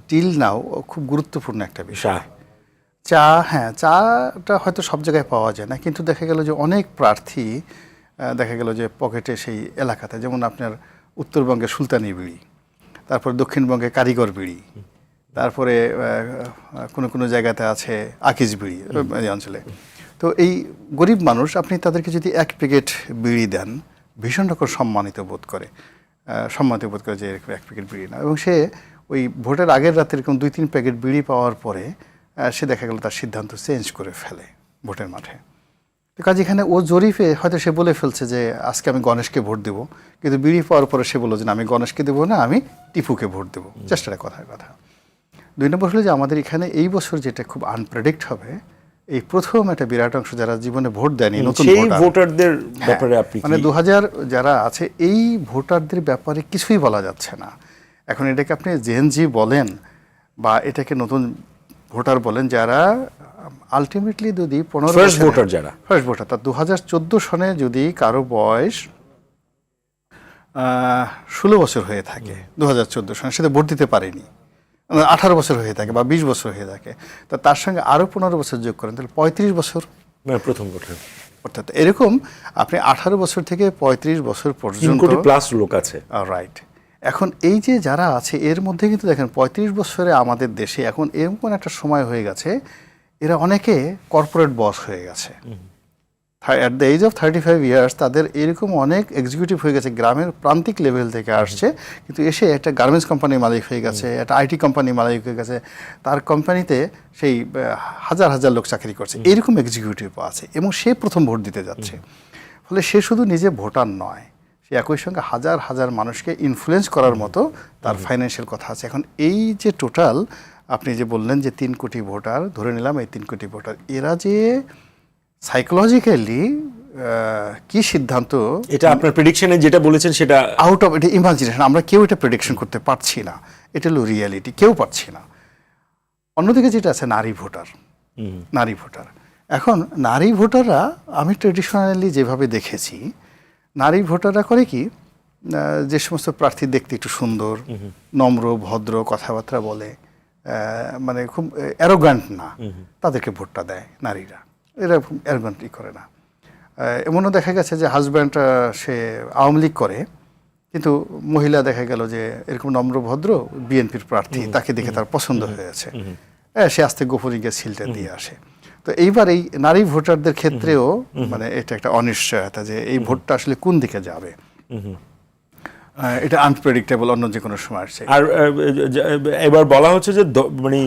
টিল নাও খুব গুরুত্বপূর্ণ একটা বিষয়। চা, হ্যাঁ, চাটা হয়তো সব জায়গায় পাওয়া যায় না, কিন্তু দেখা গেল যে অনেক প্রার্থী দেখা গেল যে পকেটে সেই এলাকাতে, যেমন আপনার উত্তরবঙ্গে সুলতানি বিড়ি, তারপর দক্ষিণবঙ্গে কারিগর বিড়ি, তারপরে কোনো কোনো জায়গাতে আছে আকিজ বিড়ি এই অঞ্চলে। তো এই গরিব মানুষ, আপনি তাদেরকে যদি 1 প্যাকেট বিড়ি দেন, ভীষণ রকম সম্মানিত বোধ করে যে এরকম 1 প্যাকেট বিড়ি না। এবং সে ওই ভোটের আগের রাতে এরকম 2-3 প্যাকেট বিড়ি পাওয়ার পরে সে দেখা গেল তার সিদ্ধান্ত চেঞ্জ করে ফেলে ভোটের মাঠে। তো কাজে এখানে ও জরিপে হয়তো সে বলে ফেলছে যে আজকে আমি গণেশকে ভোট দেবো, কিন্তু বিড়ি পাওয়ার পরে সে বললো যে না, আমি গণেশকে দেবো না, আমি টিপুকে ভোট দেবো। চেষ্টাটা কথার কথা। 2 নম্বর হলো যে আমাদের এখানে এই বছর যেটা খুব আনপ্রেডিক্ট হবে, এই প্রথম একটা বিরাট অংশ যারা জীবনে ভোট দেয়নি, নতুন ভোটারদের ব্যাপারে আপনি মানে 2000 যারা আছে, এই ভোটারদের ব্যাপারে কিছুই বলা যাচ্ছে না। এখন এটাকে আপনি জেনজি বলেন বা এটাকে নতুন ভোটার বলেন, যারা আলটিমেটলি যদি 15 ফার্স্ট ভোটার, যারা ফার্স্ট ভোটার, তার 2014 সনে যদি কারো বয়স 16 বছর হয়ে থাকে, 2014 সনে সেটা ভোট দিতে পারেনি, 18 বছর হয়ে থাকে বা 20 বছর হয়ে থাকে, তা তার সঙ্গে আরও 15 বছর যোগ করেন, তাহলে 35 বছর প্রথম ভোটার। অর্থাৎ এরকম আপনি 18 বছর থেকে 35 বছর পর্যন্ত প্লাস লোক আছে। রাইট। এখন এই যে যারা আছে, এর মধ্যে কিন্তু দেখেন 35 বছরে আমাদের দেশে এখন এরকম একটা সময় হয়ে গেছে, এরা অনেকে কর্পোরেট বস হয়ে গেছে। At the age of 35 years তাদের এরকম অনেক এক্সিকিউটিভ হয়ে গেছে, গ্রামের প্রান্তিক লেভেল থেকে আসছে, কিন্তু এসে একটা গার্মেন্টস কোম্পানির মালিক হয়ে গেছে, একটা আইটি কোম্পানির মালিক হয়ে গেছে, তার কোম্পানিতে সেই হাজার হাজার লোক চাকরি করছে, এরকম এক্সিকিউটিভও আছে, এবং সে প্রথম ভোট দিতে যাচ্ছে। ফলে সে শুধু নিজে ভোটার নয়, সে একই সঙ্গে হাজার হাজার মানুষকে ইনফ্লুয়েন্স করার মতো তার ফাইন্যান্সিয়াল কথা আছে। এখন এই যে টোটাল আপনি যে বললেন যে 3 কোটি ভোটার, ধরে নিলাম এই 3 কোটি ভোটার, এরা যে সাইকোলজিক্যালি কি সিদ্ধান্ত, এটা আপনার প্রেডিকশনে যেটা বলেছেন সেটা আউট অফ, এটা ইমাজিনেশন, আমরা কেউ এটা প্রেডিকশন করতে পারছি না, এটা হলো রিয়ালিটি, কেউ পারছি না। অন্যদিকে যেটা আছে নারী ভোটার, নারী ভোটার, এখন নারী ভোটাররা আমি ট্রেডিশনালি যেভাবে দেখেছি, নারী ভোটাররা করে কি, যে সমস্ত প্রার্থী দেখতে একটু সুন্দর, নম্র, ভদ্র, কথাবার্তা বলে, মানে খুব অ্যারোগ্যান্ট না, তাদেরকে ভোটটা দেয় নারীরা, এরা অ্যারোগ্যান্টই করে না। এমনও দেখা গেছে যে হাজব্যান্ড সে আওয়ামী লীগ করে, কিন্তু মহিলা দেখা গেল যে এরকম নম্র ভদ্র বিএনপির প্রার্থী, তাকে দেখে তার পছন্দ হয়েছে, সে আস্তে গোপনে গিয়ে সিলটা দিয়ে আসে। তো এইবার এই নারী ভোটারদের ক্ষেত্রেও মানে এটা একটা অনিশ্চয়তা যে এই ভোটটা আসলে কোন দিকে যাবে, এটা আনপ্রেডিক্টেবল অন্য যে কোনো সময় আসছে। আর এবার বলা হচ্ছে যে মানে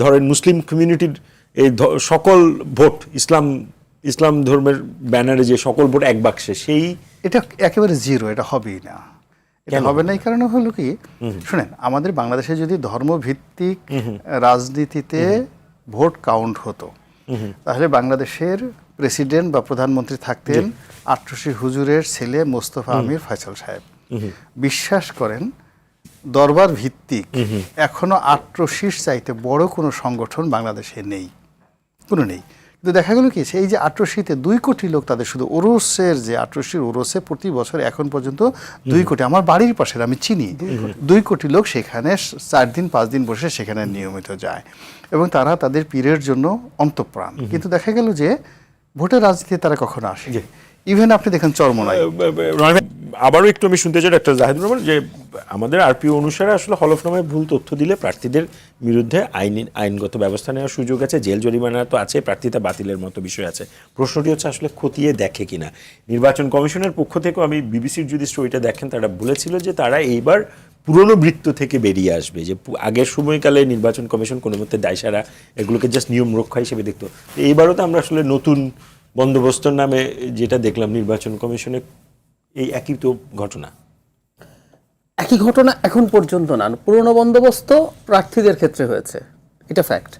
ধরেন মুসলিম কমিউনিটির এই সকল ভোট, ইসলাম ধর্মের ব্যানারে যে সকল ভোট এক বাক্সে, সেই এটা একেবারে জিরো, এটা হবেই না, এটা হবে না। এই কারণে হলো কি, শুনেন, আমাদের বাংলাদেশে যদি ধর্মভিত্তিক রাজনীতিতে ভোট কাউন্ট হতো, তাহলে বাংলাদেশের প্রেসিডেন্ট বা প্রধানমন্ত্রী থাকতেন আট্রসি হুজুরের ছেলে মোস্তফা আমির ফয়সাল সাহেব। বিশ্বাস করেন, দরবার ভিত্তিক এখনো আট্রসির চাইতে বড় কোনো সংগঠন বাংলাদেশে নেই, কোনো নেই। কিন্তু দেখা গেল কি, সেই যে আট্রসিতে 2 কোটি লোক, তাদের শুধু ওরসের যে আট্রসির ওরসে প্রতি বছর এখন পর্যন্ত 2 কোটি, আমার বাড়ির পাশের আমি চিনি, 2 কোটি লোক সেখানে 4 দিন 5 দিন বসে সেখানে নিয়মিত যায়, এবং তারা তাদের পীরের জন্য অন্তঃপ্রাণ। কিন্তু দেখা গেল যে ভোটের রাজনীতিতে তারা কখনো আসে, ইভেন আপনি দেখেন চরমোনাই। আবারও একটু আমি শুনতে চাই ডাক্তার জাহিদুর রহমান, যে আমাদের আরপিও অনুসারে আসলে হলফনামায় ভুল তথ্য দিলে প্রার্থীদের বিরুদ্ধে আইনগত ব্যবস্থা নেওয়ার সুযোগ আছে, জেল জরিমানা তো আছে, প্রার্থিতা বাতিলের মতো বিষয় আছে। প্রশ্নটি হচ্ছে আসলে খতিয়ে দেখে কিনা। নির্বাচন কমিশনের পক্ষ থেকেও আমি বিবিসির যদি স্টোরিটা দেখেন, তারা বলেছিল যে তারা এইবার পুরনো বৃত্ত থেকে বেরিয়ে আসবে, যে আগের সময়কালে নির্বাচন কমিশন কোনো মতে দায়সারা এগুলোকে জাস্ট নিয়ম রক্ষা হিসেবে দেখতো। এইবারও তো আমরা আসলে নতুন বন্দোবস্তর নামে যেটা দেখলাম নির্বাচন কমিশনে, এই একই তো ঘটনা। একই ঘটনা এখন পর্যন্ত না, পুরনো বন্দোবস্ত প্রার্থীদের ক্ষেত্রে হয়েছে, এটা ফ্যাক্ট।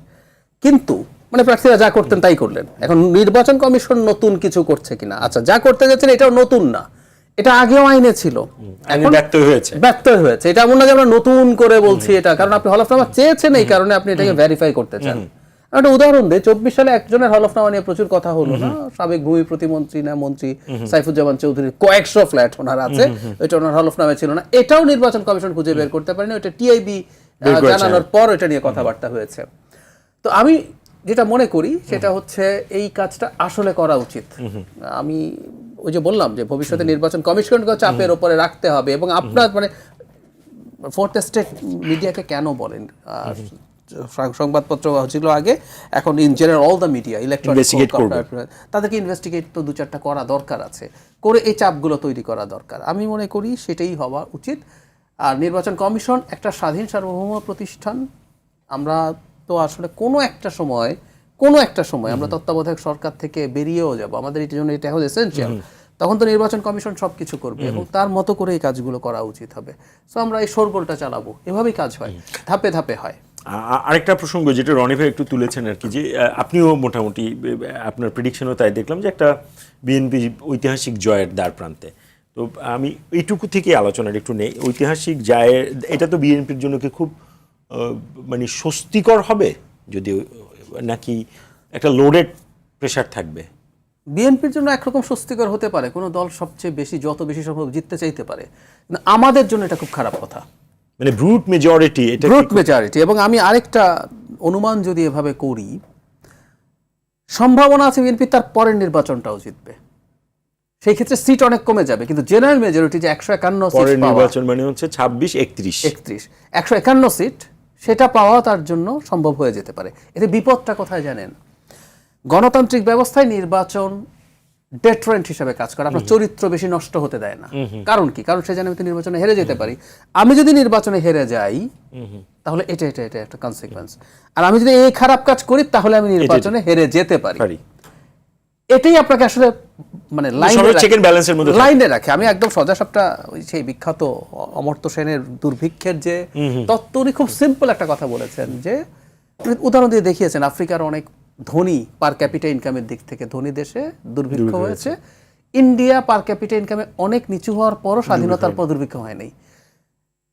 কিন্তু মানে প্রার্থীরা যা করতেন তাই করলেন। এখন নির্বাচন কমিশন নতুন কিছু করছে কিনা, আচ্ছা যা করতে যাচ্ছেন এটাও নতুন না, এটা আগেও আইনে ছিল, এখন ব্যর্থ হয়েছে। এটা এমন না যে আমরা নতুন করে বলছি এটা, কারণ আপনি হলফনামা চেয়েছেন, এই কারণে আপনি এটাকে ভেরিফাই করতে চান। একটা উদাহরণ দেয়, 24 সালে একজনের হলফনামা নিয়ে প্রচুর কথা হলো না, সাবেক ভূমি প্রতিমন্ত্রী না মন্ত্রী সাইফুজ্জামান চৌধুরীর কয়েকশো ফ্ল্যাট ওনার আছে, ওইটা ওনার হলফনামা ছিল না, এটাও নির্বাচন কমিশন খুঁজে বের করতে পারেনি, ওইটা টিআইবি জানানোর পর এটা নিয়ে কথাবার্তা হয়েছে। তো আমি যেটা মনে করি সেটা হচ্ছে এই কাজটা আসলে করা উচিত। আমি ওই যে বললাম যে ভবিষ্যতে নির্বাচন কমিশনকে চাপের উপরে রাখতে হবে, এবং আপনার মানে ফোর্থ স্টেট মিডিয়াকে কেন বলেন, সংবাদপত্র ছিল আগে, এখন in general all the media electronic, তাদেরকে ইনভেস্টিগেট তো 2-4টা করা দরকার আছে, করে এই চাপগুলো তৈরি করা দরকার। আমি মনে করি সেটাই হওয়া উচিত। আর নির্বাচন কমিশন একটা স্বাধীন সার্বভৌম প্রতিষ্ঠান। আমরা তো আসলে কোনো একটা সময় আমরা তত্ত্বাবধায়ক সরকার থেকে বেরিয়েও যাব, আমাদের এটার জন্য এটা হচ্ছে এসেনশিয়াল। তখন তো নির্বাচন কমিশন সব কিছু করবে এবং তার মতো করে এই কাজগুলো করা উচিত হবে। সো আমরা এই শোরগোলটা চালাবো, এভাবেই কাজ হয়, ধাপে ধাপে হয়। আরেকটা প্রসঙ্গ যেটা রনি ভাই একটু তুলেছেন আর কি, যে আপনিও মোটামুটি আপনার প্রেডিকশনও তাই দেখলাম, যে একটা বিএনপি ঐতিহাসিক জয়ের দ্বার প্রান্তে। তো আমি এইটুকু থেকে আলোচনার একটু নেই, ঐতিহাসিক জয়ের এটা তো বিএনপির জন্য কি খুব মানে স্বস্তিকর হবে, যদি নাকি একটা লোডেড প্রেশার থাকবে? বিএনপির জন্য একরকম স্বস্তিকর হতে পারে, কোনো দল সবচেয়ে বেশি যত বেশি সম্ভব জিততে চাইতে পারে, কিন্তু আমাদের জন্য এটা খুব খারাপ কথা, মানে ব্রুট মেজরিটি, এটা ব্রুট মেজরিটি। এবং আমি আরেকটা অনুমান যদি এভাবে করি, সম্ভাবনা আছে বিএনপি তার পরের নির্বাচনটাও জিতবে, সেই ক্ষেত্রে সিট অনেক কমে যাবে, কিন্তু জেনারেল মেজরিটি যে 151 সিট, পরের নির্বাচন মানে হচ্ছে 26-31 151 সিট, সেটা পাওয়া তার জন্য সম্ভব হয়ে যেতে পারে। এতে বিপদটা কোথায় জানেন? গণতান্ত্রিক ব্যবস্থায় নির্বাচন ডেট্রেন্ট হিসেবে কাজ করে, আপনার চরিত্র বেশি নষ্ট হতে দেয় না। কারণ কি? কারণ সে জানে আমি তো নির্বাচনে হেরে যেতে পারি। আমি যদি নির্বাচনে হেরে যাই তাহলে এটা এটা এটা একটা কনসিকুয়েন্স, আর আমি যদি এই খারাপ কাজ করি তাহলে আমি নির্বাচনে হেরে যেতে পারি। এটাই আপনাকে আসলে মানে লাইনে রাখে। আমি একদম সোজাসাপটা ওই সেই বিখ্যাত অমর্ত্য সেনের দুর্ভিক্ষের যে তত্ত্ব, উনি খুব সিম্পল একটা কথা বলেছেন, যে উদাহরণ দিয়ে দেখিয়েছেন আফ্রিকার অনেক ধনী পার ক্যাপিটা ইনকামের দিক থেকে ধনী দেশে দুর্ভিক্ষ হয়েছে, ইন্ডিয়া পার ক্যাপিটা ইনকামে অনেক নিচু হওয়ার পরও স্বাধীনতার পর দুর্ভিক্ষ হয়নি।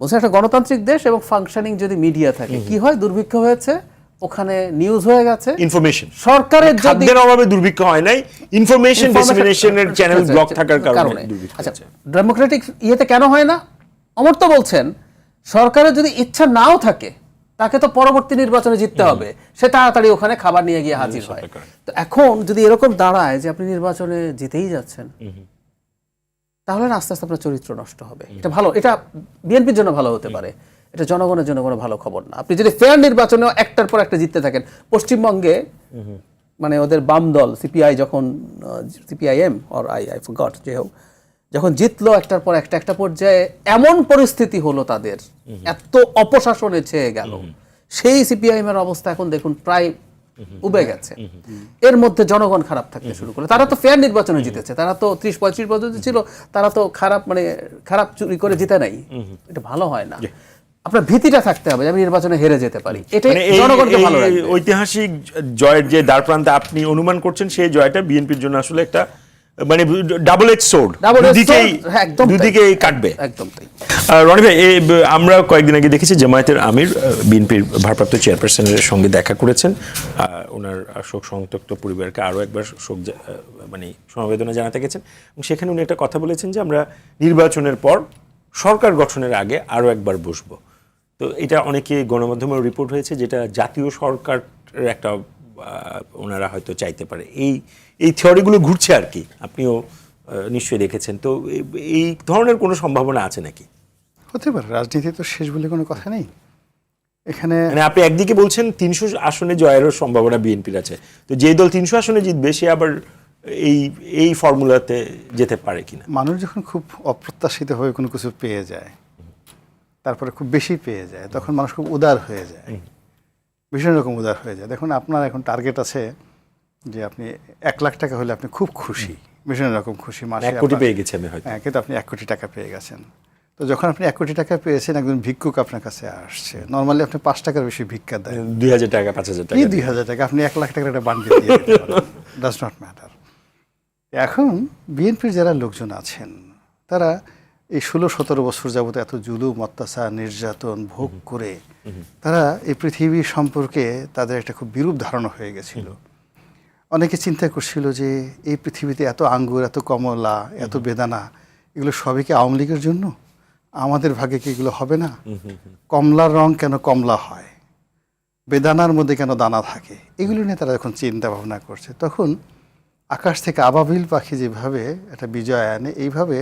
বলছে একটা গণতান্ত্রিক দেশ এবং ফাংশনিং যদি মিডিয়া থাকে, কি হয়? দুর্ভিক্ষ হয়েছে, ওখানে নিউজ হয়ে গেছে, ইনফরমেশন, সরকারের খাদ্যের অভাবে দুর্ভিক্ষ হয় নাই, ইনফরমেশন ডিসেমিনেশনের চ্যানেল ব্লক থাকার কারণে দুর্ভিক্ষ আচ্ছা, হয়েছে। ডেমোক্রেটিক ইয়েতে কেন হয় না? অমর্ত্য বলছেন সরকারের যদি ইচ্ছা নাও থাকে, তাকে তো পরবর্তী নির্বাচনে জিততে হবে, সে তাড়াতাড়ি ওখানে খাবার নিয়ে গিয়ে হাজির হয়। তো এখন যদি এরকম দাঁড়ায় যে আপনি নির্বাচনে জিতেই যাচ্ছেন, তাহলে আস্তে আস্তে আপনার চরিত্র নষ্ট হবে। এটা ভালো, এটা বিএনপির জন্য ভালো হতে পারে, এটা জনগণের জন্য কোনো ভালো খবর না। আপনি যদি ফেয়ার নির্বাচনে একটার পর একটা জিততে থাকেন, পশ্চিমবঙ্গে মানে ওদের বাম দল সিপিআই যখন সিপিআইএম অর আই ফরগট, যে হোক, যখন জিতলো একটার পর একটা পর্যায়ে এমন পরিস্থিতি হলো তাদের, এত অপশাসনে ছেয়ে গেল, সেই সিপিআইএম এর অবস্থা এখন দেখুন প্রায় উবে গেছে। এর মধ্যে জনগণ খারাপ থাকতে শুরু করে। তারা তো ফেয়ার নির্বাচনে জিতেছে, তারা তো 30-35 পর্যন্ত ছিল, তারা তো খারাপ মানে খারাপ চুরি করে জিতে নাই। এটা ভালো হয় না। আপনার ভীতিটা থাকতে হবে যে আমি নির্বাচনে হেরে যেতে পারি, এটাই জনগণকে ভালো রাখবে। ঐতিহাসিক জয়ের যে দ্বারপ্রান্তে আপনি অনুমান করছেন, সেই জয়টা বিএনপির জন্য আসলে একটা মানে ডাবল এজ সোর্ড, দুদিকেই কাটবে। একদম তাই। রনি ভাই, আমরা কয়েকদিন আগে দেখেছি জামায়াতের আমির বিএনপির ভারপ্রাপ্ত চেয়ারপারসনের সঙ্গে দেখা করেছেন, ওনার শোক সন্তপ্ত পরিবারকে আরও একবার শোক মানে সমবেদনা জানাতে গেছেন, এবং সেখানে উনি একটা কথা বলেছেন যে আমরা নির্বাচনের পর সরকার গঠনের আগে আরও একবার বসবো। তো এটা অনেকে গণমাধ্যমের রিপোর্ট হয়েছে, যেটা জাতীয় সরকারের একটা ওনারা হয়তো চাইতে পারে। এই থিওরিগুলো ঘুরছে আর কি, আপনিও নিশ্চয়ই দেখেছেন। তো এই ধরনের কোনো সম্ভাবনা আছে নাকি? হতে পারে, রাজনীতি তো শেষ বলে কোনো কথা নেই এখানে। মানে আপনি একদিকে বলছেন 300 আসনে জয়েরও সম্ভাবনা বিএনপির আছে, তো যে দল 300 আসনে জিতবে সে আবার এই ফর্মুলাতে যেতে পারে কিনা? মানুষ যখন খুব অপ্রত্যাশিতভাবে কোনো কিছু পেয়ে যায়, তারপরে খুব বেশি পেয়ে যায়, তখন মানুষ খুব উদার হয়ে যায়, ভীষণ রকম উদার হয়ে যায়। দেখুন আপনার এখন টার্গেট আছে যে আপনি 1 লাখ টাকা হলে আপনি খুব খুশি, ভীষণ রকম খুশি, মাসে 1 কোটি পেয়ে গেছে আমি হয়তো। হ্যাঁ, কিন্তু আপনি 1 কোটি টাকা পেয়ে গেছেন। তো যখন আপনি 1 কোটি টাকা পেয়েছেন, একজন ভিক্ষুক আপনার কাছে আসছে, নর্মালি আপনি 5 টাকার বেশি ভিক্ষা দেয়, 2000 টাকা 5000 টাকা, 2000 টাকা, আপনি 1 লাখ টাকার একটা বান্ডিল দিয়ে দিতে পারেন, ডাজ নট ম্যাটার। এখন বিএনপির যারা লোকজন আছেন, তারা এই 16-17 বছর যাবত এত জুলুম, অত্যাচার, নির্যাতন ভোগ করে তারা এই পৃথিবী সম্পর্কে তাদের একটা খুব বিরূপ ধারণা হয়ে গেছিল। অনেকে চিন্তা করছিল যে এই পৃথিবীতে এত আঙ্গুর, এত কমলা, এত বেদানা, এগুলো সবই কি আওয়ামী লীগের জন্য? আমাদের ভাগে কি এগুলো হবে না? কমলার রং কেন কমলা হয়, বেদানার মধ্যে কেন দানা থাকে, এগুলো নিয়ে তারা যখন চিন্তা ভাবনা করছে, তখন আকাশ থেকে আবাবিল পাখি যেভাবে একটা বিজয় আনে, এইভাবে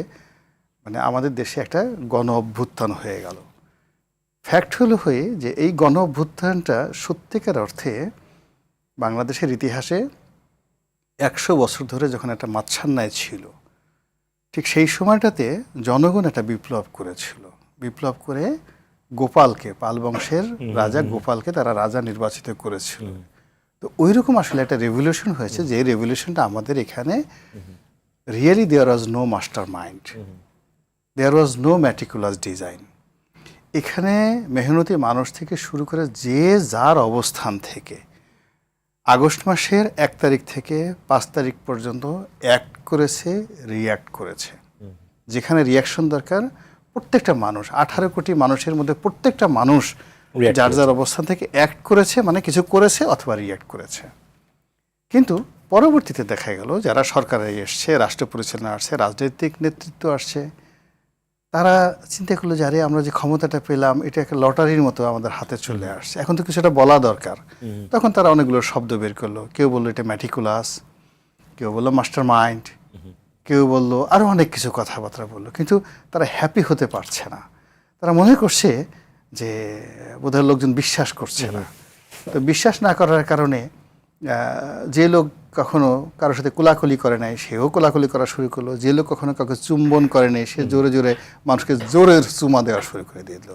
মানে আমাদের দেশে একটা গণ অভ্যুত্থান হয়ে গেল। ফ্যাক্ট হলো হয়ে যে এই গণ অভ্যুত্থানটা সত্যিকার অর্থে বাংলাদেশের ইতিহাসে 100 বছর ধরে যখন একটা মাচ্ছান্যায় ছিল, ঠিক সেই সময়টাতে জনগণ একটা বিপ্লব করেছিল। বিপ্লব করে গোপালকে, পাল বংশের রাজা গোপালকে তারা রাজা নির্বাচিত করেছিল। তো ওই রকম আসলে একটা রেভলিউশন হয়েছে, যে রেভলিউশনটা আমাদের এখানে really there was no master mind, there was no meticulous design. এখানে মেহনতি মানুষ থেকে শুরু করে যে যার অবস্থান থেকে আগস্ট মাসের 1 তারিখ থেকে 5 তারিখ পর্যন্ত অ্যাক্ট করেছে, রিয়্যাক্ট করেছে। যেখানে রিয়াকশন দরকার, প্রত্যেকটা মানুষ, 18 কোটি মানুষের মধ্যে প্রত্যেকটা মানুষ যার যার অবস্থান থেকে অ্যাক্ট করেছে, মানে কিছু করেছে অথবা রিয়্যাক্ট করেছে। কিন্তু পরবর্তীতে দেখা গেল যারা সরকারে এসছে, রাষ্ট্র পরিচালনা আসছে, রাজনৈতিক নেতৃত্ব আসছে, তারা চিন্তা করলো যে আরে আমরা যে ক্ষমতাটা পেলাম এটা একটা লটারির মতো আমাদের হাতে চলে আসছে, এখন তো কিছুটা বলা দরকার। তখন তারা অনেকগুলো শব্দ বের করলো, কেউ বললো এটা ম্যাটিকুলাস, কেউ বললো মাস্টার মাইন্ড, কেউ বললো আরও অনেক কিছু কথাবার্তা বললো, কিন্তু তারা হ্যাপি হতে পারছে না। তারা মনে করছে যে বোধহয় লোকজন বিশ্বাস করছে না। তো বিশ্বাস না করার কারণে যে লোক কখনো কারোর সাথে কোলাকুলি করে নাই, সেও কোলাকুলি করা শুরু করলো। যে লোক কখনো কাউকে চুম্বন করে নাই, সে জোরে জোরে মানুষকে জোরের চুমা দেওয়া শুরু করে দিয়ে দিল।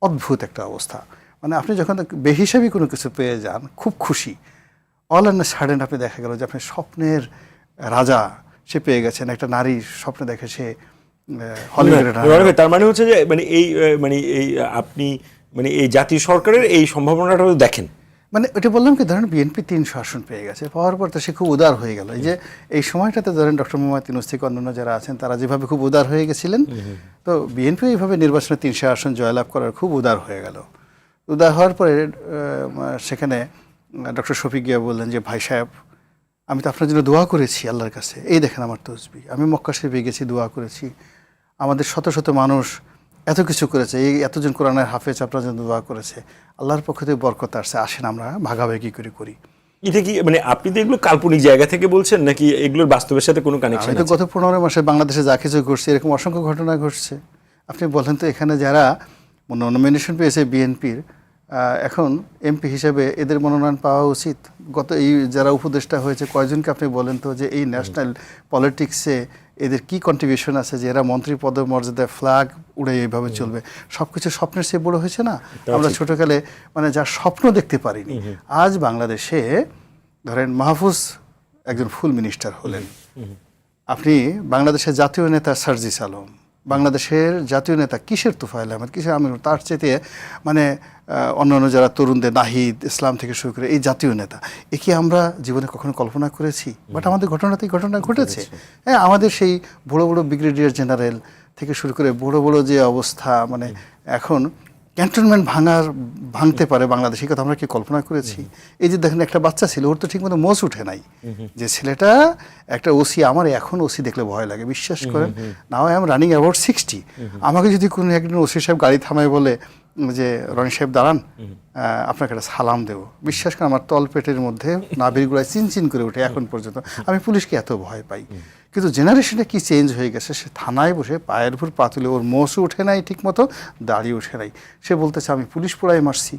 অদ্ভুত একটা অবস্থা। মানে আপনি যখন বেহিসাবি কোনো কিছু পেয়ে যান, খুব খুশি, অল অ্যান্ড সাডেন আপনি দেখা গেল যে আপনি স্বপ্নের রাজা সে পেয়ে গেছেন। একটা নারী স্বপ্নে দেখে সে তার মানে হচ্ছে যে মানে এই আপনি মানে এই জাতীয় সরকারের এই সম্ভাবনাটাও দেখেন। মানে ওটা বললাম কি, ধরেন বিএনপি 300 আসন পেয়ে গেছে, পাওয়ার পর তো সে খুব উদার হয়ে গেল। এই যে এই সময়টাতে ধরেন ডক্টর মোহাম্মদ ইউনূস থেকে অন্যান্য যারা আছেন তারা যেভাবে খুব উদার হয়ে গেছিলেন, তো বিএনপি এইভাবে নির্বাচনে 300 আসন জয়লাভ করার খুব উদার হয়ে গেল। উদার হওয়ার পরে সেখানে ডক্টর শফিক গিয়া বললেন যে ভাই সাহেব, আমি তো আপনার জন্য দোয়া করেছি আল্লাহর কাছে, এই দেখেন আমার তসবিহ, আমি মক্কা শরীফে গেছি, দোয়া করেছি, আমাদের শত শত মানুষ এত কিছু করেছে, এই এতজন কোরআনের হাফেজ আপনার জন্য দোয়া করেছে, আল্লাহর পক্ষ থেকে বরকত আসছে, আসেন আমরা ভাগাভাগি করে করি। এটা কি মানে আপনি তো এগুলো কাল্পনিক জায়গা থেকে বলছেন নাকি এগুলোর বাস্তবের সাথে কোনো কানেকশন আমি তো গত 15 মাসে বাংলাদেশে যা কিছু ঘটছে এরকম অসংখ্য ঘটনা ঘটছে। আপনি বলেন তো, এখানে যারা নমিনেশন পেয়েছে বিএনপির, এখন এমপি হিসেবে এদের মনোনয়ন পাওয়া উচিত। এই যারা উপদেষ্টা হয়েছে কয়জনকে আপনি বলেন তো যে এই ন্যাশনাল পলিটিক্সে এদের কি কন্ট্রিবিউশন আছে যে এরা মন্ত্রী পদমর্যাদায় ফ্ল্যাগ উড়ে এইভাবে চলবে? সব কিছু স্বপ্নের চেয়ে বড় হয়েছে না? আমরা ছোটকালে মানে যা স্বপ্ন দেখতে পারিনি, আজ বাংলাদেশে ধরেন মাহফুজ একজন ফুল মিনিস্টার হলেন, আপনি বাংলাদেশের জাতীয় নেতা সার্জিস আলম, বাংলাদেশের জাতীয় নেতা কিসের তোফায়েল আহমেদ, কিসের আমির, তার চেয়ে মানে অন্যান্য যারা তরুণদের নাহিদ ইসলাম থেকে শুরু করে এই জাতীয় নেতা, এ কি আমরা জীবনে কখনো কল্পনা করেছি? বাট আমাদের ঘটনাতেই ঘটনা ঘটেছে। হ্যাঁ, আমাদের সেই বড় বড় ব্রিগেডিয়ার জেনারেল থেকে শুরু করে বড় বড় যে অবস্থা, মানে এখন ক্যান্টনমেন্ট ভাঙতে পারে বাংলাদেশ, এই কথা আমরা কি কল্পনা করেছি? এই যে দেখেন একটা বাচ্চা ছিল, ওর তো ঠিক মতো মোচ উঠে নাই, যে ছেলেটা একটা ওসি, আমার এখন ওসি দেখলে ভয় লাগে, বিশ্বাস করেন। Now I am running about 60, আমাকে যদি কোনো একজন ওসি সাহেব গাড়ি থামায় বলে যে রনি সাহেব দাঁড়ান, আপনাকে একটা সালাম দেবো, বিশ্বাস করে আমার তল পেটের মধ্যে নাভির গোড়ায় চিনচিন করে ওঠে এখন পর্যন্ত। আমি পুলিশকে এত ভয় পাই। কিন্তু জেনারেশনটা কি চেঞ্জ হয়ে গেছে, সে থানায় বসে পায়ের উপর পা তুলে, ওর মোষও উঠে নাই ঠিক মতো, দাড়ি উঠে নাই, সে বলতেছে আমি পুলিশ পোড়াই মারছি,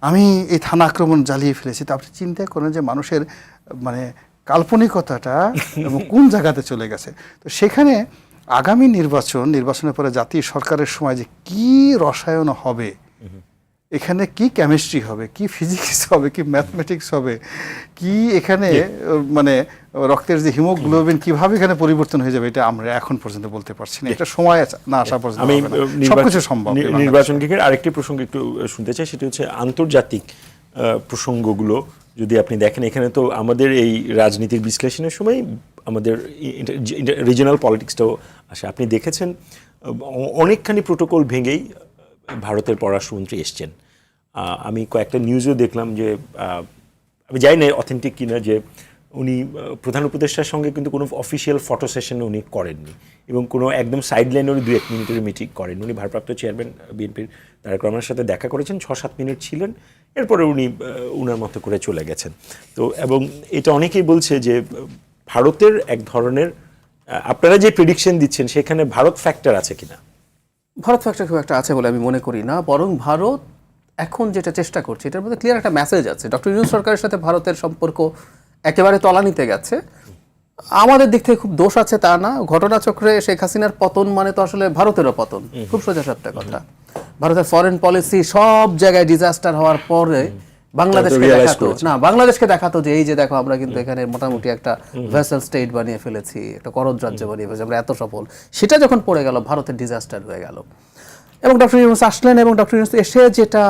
আমি এই থানা আক্রমণ জ্বালিয়ে ফেলেছি। তা আপনি চিন্তা করেন যে মানুষের মানে কাল্পনিকতাটা এবং কোন জায়গাতে চলে গেছে। তো সেখানে আগামী নির্বাচনের পরে জাতীয় সরকারের সময় যে কি রসায়ন হবে, এখানে কি কেমিস্ট্রি হবে, কি ফিজিক্স হবে, কি ম্যাথমেটিক্স হবে, কি এখানে মানে রক্তের যে হিমোগ্লোবিন কিভাবে এখানে পরিবর্তন হয়ে যাবে, এটা আমরা এখন পর্যন্ত বলতে পারছি না। এটা সময় না আসা পর্যন্ত আমি সবকিছু সম্ভব। নির্বাচন থেকে আরেকটি প্রসঙ্গ একটু শুনতে চাই, সেটা হচ্ছে আন্তর্জাতিক প্রসঙ্গগুলো যদি আপনি দেখেন, এখানে তো আমাদের এই রাজনীতির বিশ্লেষণের সময় আমাদের রিজিওনাল পলিটিক্সটাও আসে। আপনি দেখেছেন অনেকখানি প্রোটোকল ভেঙেই ভারতের পররাষ্ট্রমন্ত্রী এসছেন। আমি কয়েকটা নিউজও দেখলাম যে আমি জানি না অথেন্টিক কিনা, যে উনি প্রধান উপদেষ্টার সঙ্গে কিন্তু কোনো অফিসিয়াল ফটো সেশন উনি করেননি, এবং কোনো একদম সাইডলাইনে উনি 2-1 মিনিটের মিটিং করেন। উনি ভারপ্রাপ্ত চেয়ারম্যান বিএনপির তারেক রহমানের সাথে দেখা করেছেন, 6-7 মিনিট ছিলেন, এরপরে উনি উনার মতো করে চলে গেছেন। তো এবং এটা অনেকেই বলছে যে ভারতের এক ধরনের, আপনারা যে প্রেডিকশন দিচ্ছেন সেখানে ভারত ফ্যাক্টর আছে কিনা? ভারত ফ্যাক্টর খুব একটা আছে বলে আমি মনে করি না, বরং ভারত এখন যেটা চেষ্টা করছে এটার মধ্যে ক্লিয়ার একটা মেসেজ আছে। ডক্টর ইউনূস সরকারের সাথে ভারতের সম্পর্ক একেবারে তলানিতে গেছে। আমাদের দিক থেকে খুব দোষ আছে তা না, ঘটনাচক্রে শেখ হাসিনার পতন মানে তো আসলে ভারতেরও পতন, খুব সোজা সাপটা কথা। ভারতের ফরেন পলিসি সব জায়গায় ডিজাস্টার হওয়ার পরে বাংলাদেশকে দেখাতো যে এই যে দেখো আমরা কিন্তু এখানে মোটামুটি একটা ভেসেল স্টেট বানিয়ে ফেলেছি, একটা করদ রাজ্য বানিয়ে ফেলেছি, আমরা এত সফল। সেটা যখন পড়ে গেল, ভারতের ডিজাস্টার হয়ে গেল। এবং ডক্টর ইউনূস আসলেন, এবং ডক্টর ইউনূস এসে যেটা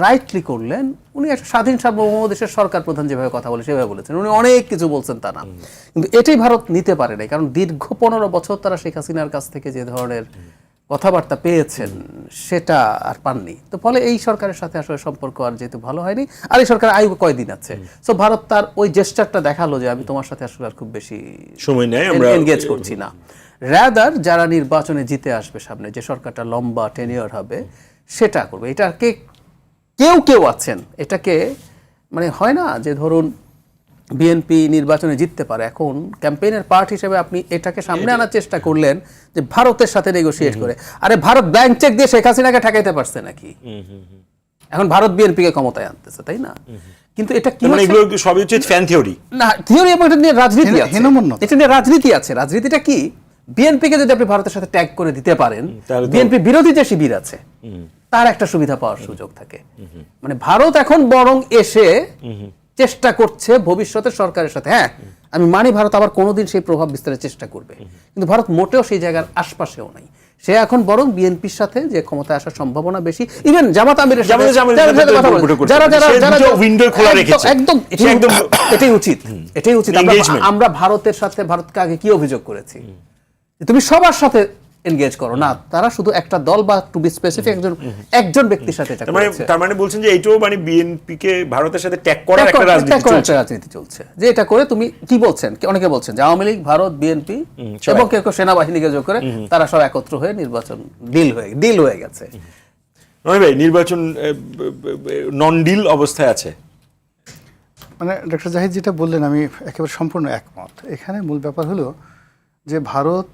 রাইটলি করলেন, উনি একটা স্বাধীন সার্বভৌম দেশের সরকার প্রধান যেভাবে কথা বলে সেভাবে বলেছেন। উনি অনেক কিছু বলছেন তা না, কিন্তু এটাই ভারত নিতে পারে নাই, কারণ দীর্ঘ 15 বছর তারা শেখ হাসিনার কাছ থেকে যে ধরনের কথাবার্তা পেয়েছেন সেটা আর পাননি। তো ফলে এই সরকারের সাথে আসলে সম্পর্ক আর যেহেতু ভালো হয়নি, আর এই সরকার আয়ু কয়দিন আছে, সো ভারত তার ওই জেস্টারটা দেখালো যে আমি তোমার সাথে আসলে আর খুব বেশি সময় নেই, আমরা এনগেজ করছি না। রাদার যারা নির্বাচনে জিতে আসবে সামনে, যে সরকারটা লম্বা টেনিয়র হবে সেটা করবে। এটাকে কেউ আছেন, এটাকে মানে হয় না যে ধরুন বিএনপি নির্বাচনে জিততে পারে, এখন ক্যাম্পেইনের পার্ট হিসেবে আপনি এটাকে সামনে আনার চেষ্টা করলেন যে ভারতের সাথে নেগোশিয়েট করে। আরে ভারত ব্ল্যাঙ্ক চেক দিয়ে শেখ হাসিনাকে ঠেকাইতে পারছে নাকি? এখন ভারত বিএনপিকে ক্ষমতায় আনতেছে, তাই না? কিন্তু এটা কি মানে হচ্ছে? এগুলো কি সবই হচ্ছে ফ্যান থিওরি? না, থিওরি এবং এটা নিয়ে রাজনীতি আছে। হীনমন্যতা। এটা নিয়ে রাজনীতি আছে। রাজনীতিটা কি? বিএনপিকে যদি আপনি ভারতের সাথে ট্যাগ করে দিতে পারেন, তাহলে তো- বিএনপি বিরোধী যে শিবির আছে তার একটা সুবিধা পাওয়ার সুযোগ থাকে। মানে ভারত এখন বরং এসে চেষ্টা করছে ভবিষ্যতে সরকারের সাথে, হ্যাঁ আমি মানি ভারত আবার কোনোদিন সেই প্রভাব বিস্তারের চেষ্টা করবে, কিন্তু ভারত মোটেও সেই জায়গার আশপাশেও নাই। সে এখন বরং বিএনপির সাথে যে ক্ষমতায় আসার সম্ভাবনা বেশি, ইভেন জামাত আমিরের সাথে যারা যারা যারা উইন্ডো খোলা রেখেছে একদম এটাই উচিত, এটাই উচিত। Engagement. আমরা ভারতের সাথে ভারতকে আগে কি অভিযোগ করেছি, যে তুমি সবার সাথে এনগেজ করো না, তারা শুধু একটা দল বা টু বি স্পেসিফিক একজন ব্যক্তির সাথে এটা করেছে। তার মানে বলছেন যে এইটাও মানে বিএনপি কে ভারতের সাথে ট্যাগ করার একটা রাজনীতি ত্যাগ করার চলছে। একটা রাজনীতি চলছে, যে এটা করে তুমি কি বলছেন, অনেকে বলছেন যে আওয়ামী লীগ, ভারত, বিএনপি সবাই। এবং কেউ কেউ সেনাবাহিনীকে যোগ করে তারা সব একত্র হয়ে নির্বাচন ডিল হয়ে গেছে। নয় ভাই, নির্বাচন নন ডিল অবস্থায় আছে। মানে ডক্টর জাহিদ যেটা বললেন আমি একেবারে সম্পূর্ণ একমত। এখানে মূল ব্যাপার হলো যে ভারত